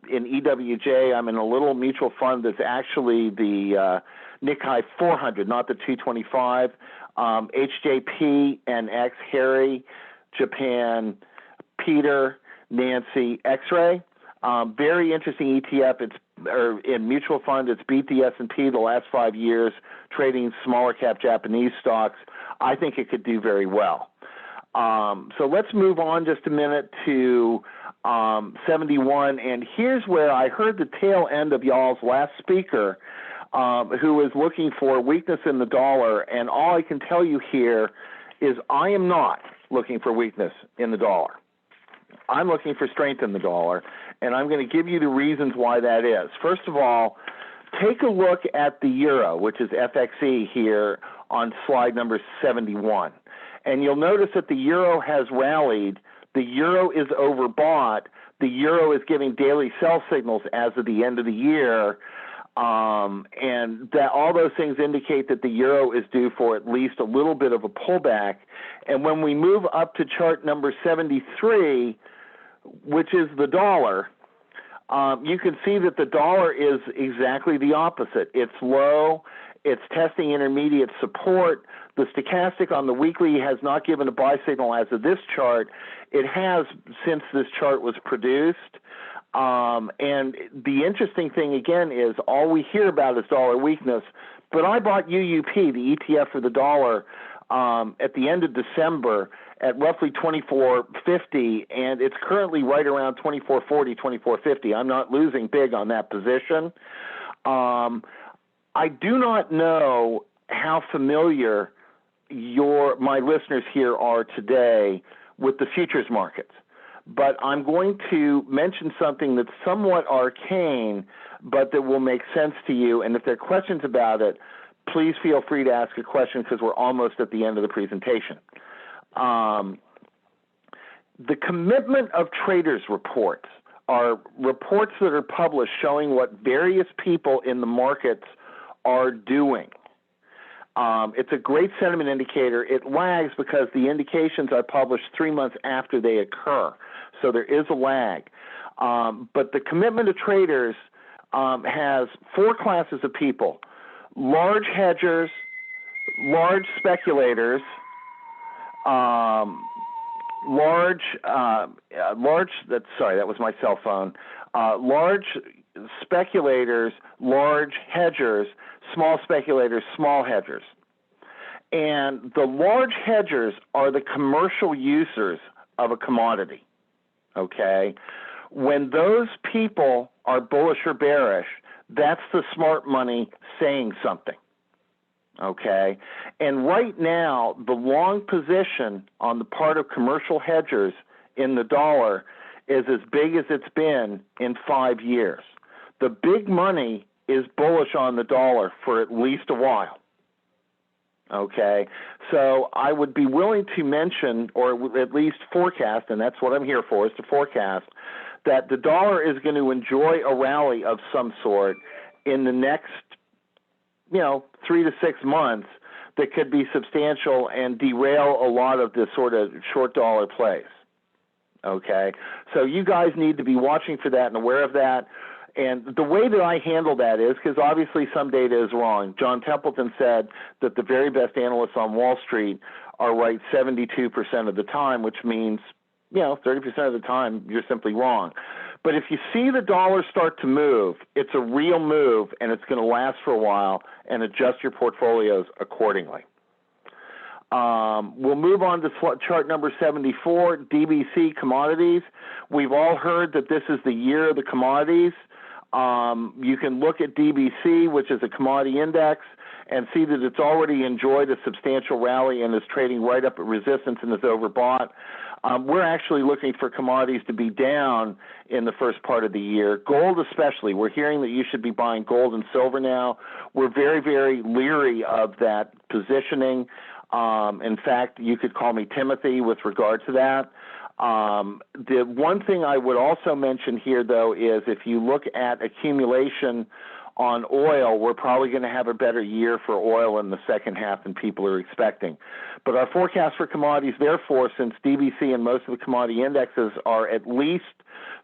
EWJ. I'm in a little mutual fund that's actually the Nikkei 400, not the 225. HJP, NX, Harry, Japan, Peter, Nancy, X-ray. Very interesting ETF. In mutual fund, it's beat the S&P the last 5 years, trading smaller cap Japanese stocks. I think it could do very well. So let's move on just a minute to 71. And here's where I heard the tail end of y'all's last speaker, who was looking for weakness in the dollar. And all I can tell you here is I am not looking for weakness in the dollar. I'm looking for strength in the dollar, and I'm going to give you the reasons why that is. First of all, take a look at the euro, which is FXE here on slide number 71. And you'll notice that the euro has rallied. The euro is overbought. The euro is giving daily sell signals as of the end of the year. And that all those things indicate that the euro is due for at least a little bit of a pullback. And when we move up to chart number 73, which is the dollar, you can see that the dollar is exactly the opposite. It's low. It's testing intermediate support. The stochastic on the weekly has not given a buy signal as of this chart. It has since this chart was produced. And the interesting thing, again, is all we hear about is dollar weakness. But I bought UUP, the ETF for the dollar, at the end of December at roughly 24.50, and it's currently right around 24.40, 24.50. I'm not losing big on that position. I do not know how familiar my listeners here are today with the futures markets, but I'm going to mention something that's somewhat arcane, but that will make sense to you. And if there are questions about it, please feel free to ask a question because we're almost at the end of the presentation. The commitment of traders reports are reports that are published showing what various people in the markets are doing. It's a great sentiment indicator. It lags because the indications are published 3 months after they occur, so there is a lag. But the commitment of traders has 4 classes of people: large hedgers, large speculators, that was my cell phone. Large speculators, large hedgers, small speculators, small hedgers. And the large hedgers are the commercial users of a commodity, okay? When those people are bullish or bearish, that's the smart money saying something, okay? And right now, the long position on the part of commercial hedgers in the dollar is as big as it's been in 5 years. The big money is bullish on the dollar for at least a while, okay? So I would be willing to mention, or at least forecast, and that's what I'm here for, is to forecast, that the dollar is going to enjoy a rally of some sort in the next, 3 to 6 months that could be substantial and derail a lot of this sort of short dollar plays. Okay, so you guys need to be watching for that and aware of that. And the way that I handle that is because obviously some data is wrong. John Templeton said that the very best analysts on Wall Street are right 72% of the time, which means 30% of the time you're simply wrong. But if you see the dollar start to move, it's a real move, and it's going to last for a while, and adjust your portfolios accordingly. We'll move on to chart number 74, DBC commodities. We've all heard that this is the year of the commodities. You can look at DBC, which is a commodity index, and see that it's already enjoyed a substantial rally and is trading right up at resistance and is overbought. We're actually looking for commodities to be down in the first part of the year. Gold especially. We're hearing that you should be buying gold and silver now. We're very, very leery of that positioning. In fact, you could call me Timothy with regard to that. The one thing I would also mention here, though, is if you look at accumulation on oil, we're probably going to have a better year for oil in the second half than people are expecting. But our forecast for commodities, therefore, since DBC and most of the commodity indexes are at least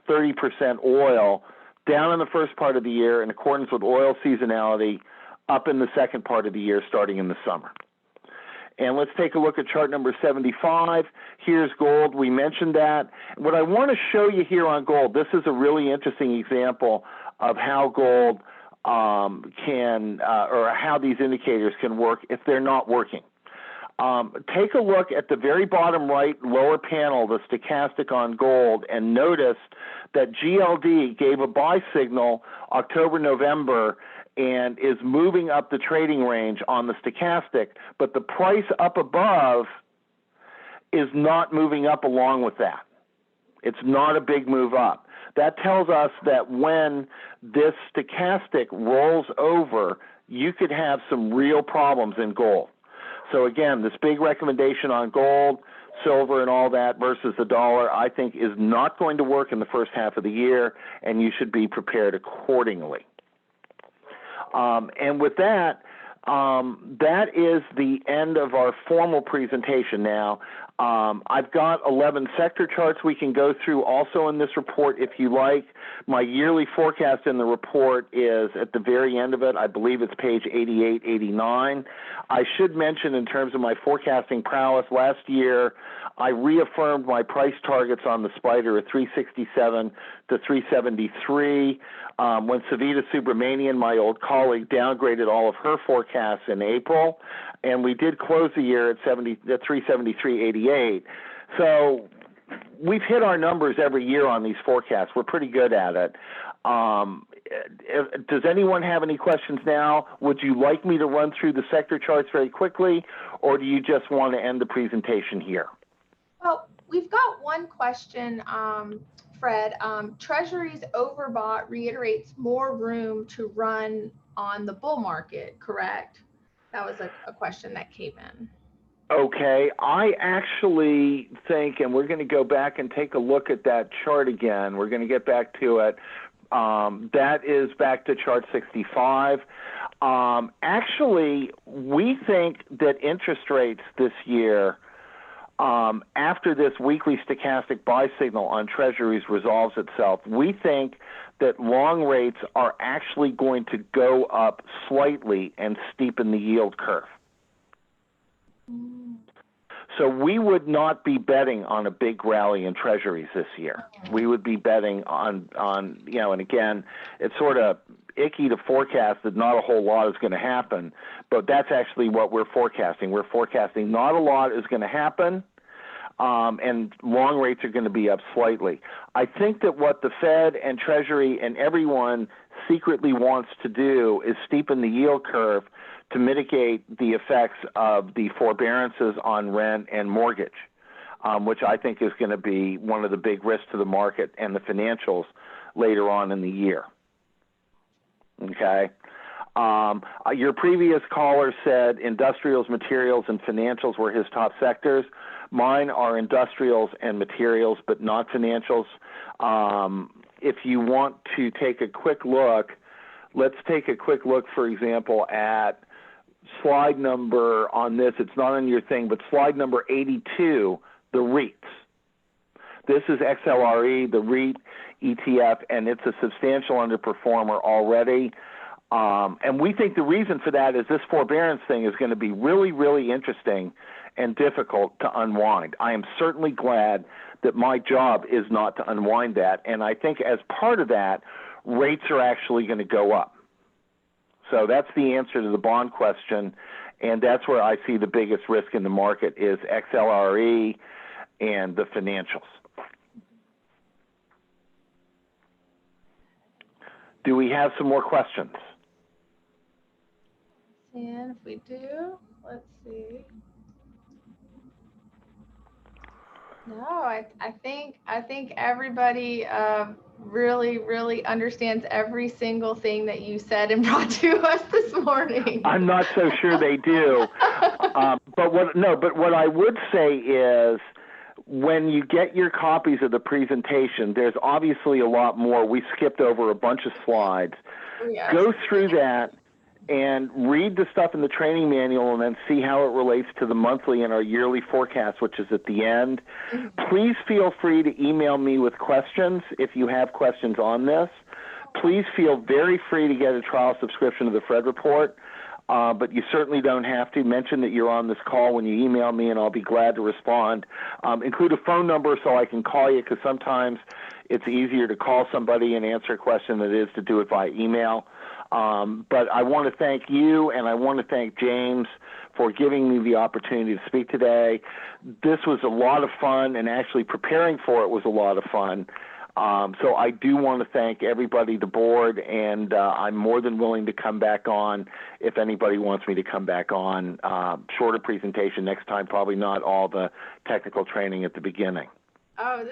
30% oil, down in the first part of the year in accordance with oil seasonality, up in the second part of the year starting in the summer. And let's take a look at chart number 75. Here's gold. We mentioned that. What I want to show you here on gold, this is a really interesting example of how gold or how these indicators can work if they're not working. Take a look at the very bottom right lower panel, the stochastic on gold, and notice that GLD gave a buy signal October, November, and is moving up the trading range on the stochastic, but the price up above is not moving up along with that. It's not a big move up. That tells us that when this stochastic rolls over, you could have some real problems in gold. So again, this big recommendation on gold, silver, and all that versus the dollar, I think is not going to work in the first half of the year, and you should be prepared accordingly. And with that, that is the end of our formal presentation now. I've got 11 sector charts we can go through also in this report if you like. My yearly forecast in the report is at the very end of it. I believe it's page 88, 89. I should mention in terms of my forecasting prowess, last year I reaffirmed my price targets on the spider at 367 to 373. When Savita Subramanian, my old colleague, downgraded all of her forecasts in April, and we did close the year at 373.88. So we've hit our numbers every year on these forecasts. We're pretty good at it. Does anyone have any questions now? Would you like me to run through the sector charts very quickly, or do you just want to end the presentation here? Well, we've got one question, Fred. Treasuries overbought reiterates more room to run on the bull market, correct? That was a question that came in. Okay, I actually think, and we're going to go back and take a look at that chart again. We're going to get back to it. That is back to chart 65. Actually, we think that interest rates this year, after this weekly stochastic buy signal on treasuries resolves itself, we think that long rates are actually going to go up slightly and steepen the yield curve. So we would not be betting on a big rally in treasuries this year. We would be betting on and again, it's sort of icky to forecast that not a whole lot is going to happen, but that's actually what we're forecasting. We're forecasting not a lot is going to happen, and long rates are going to be up slightly. I think that what the Fed and Treasury and everyone secretly wants to do is steepen the yield curve to mitigate the effects of the forbearances on rent and mortgage, which I think is going to be one of the big risks to the market and the financials later on in the year. Okay. Your previous caller said industrials, materials, and financials were his top sectors. Mine are industrials and materials, but not financials. If you want to take a quick look, let's take a quick look, for example, at slide number on this. It's not on your thing, but slide number 82, the REITs. This is XLRE, the REIT ETF, and it's a substantial underperformer already. And we think the reason for that is this forbearance thing is going to be really, really interesting and difficult to unwind. I am certainly glad that my job is not to unwind that, and I think as part of that, rates are actually going to go up. So that's the answer to the bond question, and that's where I see the biggest risk in the market is XLRE and the financials. Do we have some more questions? And if we do, let's see. No, I think everybody really, really understands every single thing that you said and brought to us this morning. I'm not so sure they do. But what I would say is when you get your copies of the presentation, there's obviously a lot more. We skipped over a bunch of slides. Yes. Go through that. and read the stuff in the training manual and then see how it relates to the monthly and our yearly forecast, which is at the end. Please feel free to email me with questions if you have questions on this. Please feel very free to get a trial subscription to the Fred Report, but you certainly don't have to. Mention that you're on this call when you email me, and I'll be glad to respond. Include a phone number so I can call you, because sometimes it's easier to call somebody and answer a question than it is to do it by email. But I want to thank you, and I want to thank James for giving me the opportunity to speak today. This was a lot of fun, and actually preparing for it was a lot of fun. So I do want to thank everybody, the board, and I'm more than willing to come back on if anybody wants me to come back on. Shorter presentation next time, probably not all the technical training at the beginning. Oh,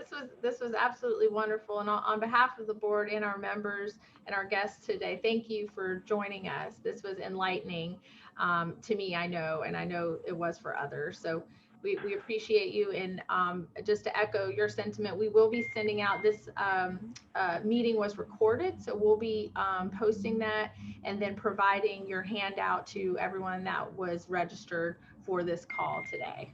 this was absolutely wonderful. And on behalf of the board and our members and our guests today, thank you for joining us. This was enlightening to me, I know, and I know it was for others. So we appreciate you. And just to echo your sentiment, we will be sending out this meeting was recorded. So we'll be posting that and then providing your handout to everyone that was registered for this call today.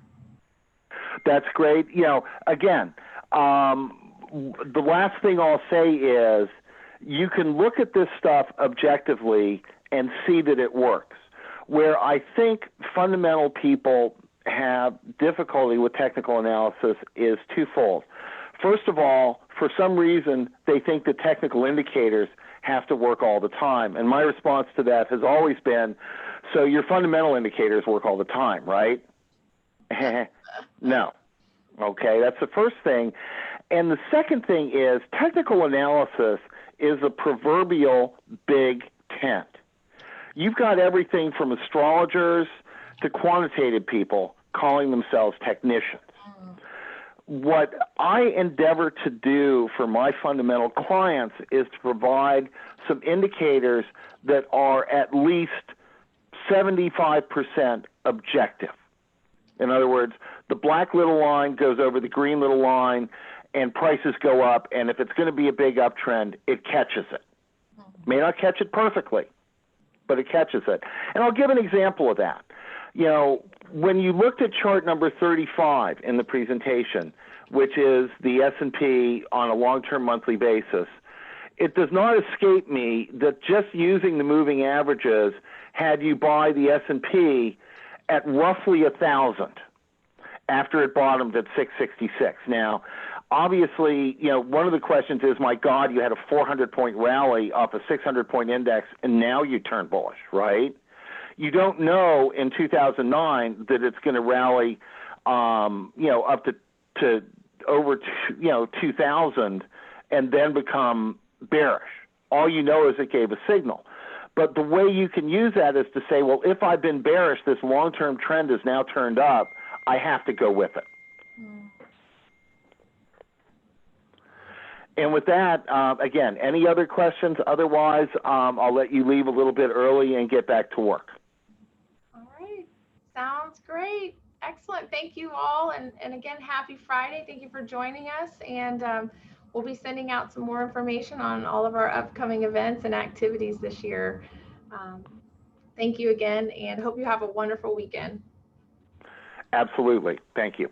That's great. You know, again, the last thing I'll say is you can look at this stuff objectively and see that it works. Where I think fundamental people have difficulty with technical analysis is twofold. First of all, for some reason, they think the technical indicators have to work all the time. And my response to that has always been, so your fundamental indicators work all the time, right? No. Okay, that's the first thing. And the second thing is technical analysis is a proverbial big tent. You've got everything from astrologers to quantitative people calling themselves technicians. What I endeavor to do for my fundamental clients is to provide some indicators that are at least 75% objective. In other words, the black little line goes over the green little line and prices go up, and if it's going to be a big uptrend, it catches it. May not catch it perfectly, but it catches it. And I'll give an example of that. You know, when you looked at chart number 35 in the presentation, which is the S&P on a long-term monthly basis, it does not escape me that just using the moving averages had you buy the S&P at roughly 1,000 after it bottomed at 666. Now, obviously, you know, one of the questions is, my God, you had a 400-point rally off a 600-point index, and now you turn bullish, right? You don't know in 2009 that it's going to rally, you know, up to over, 2,000 and then become bearish. All you know is it gave a signal. But the way you can use that is to say, well, if I've been bearish, this long-term trend is now turned up, I have to go with it. And with that, again, any other questions? Otherwise, I'll let you leave a little bit early and get back to work. All right. Sounds great. Excellent. Thank you all. And again, happy Friday. Thank you for joining us. And we'll be sending out some more information on all of our upcoming events and activities this year. Thank you again, and hope you have a wonderful weekend. Absolutely. Thank you.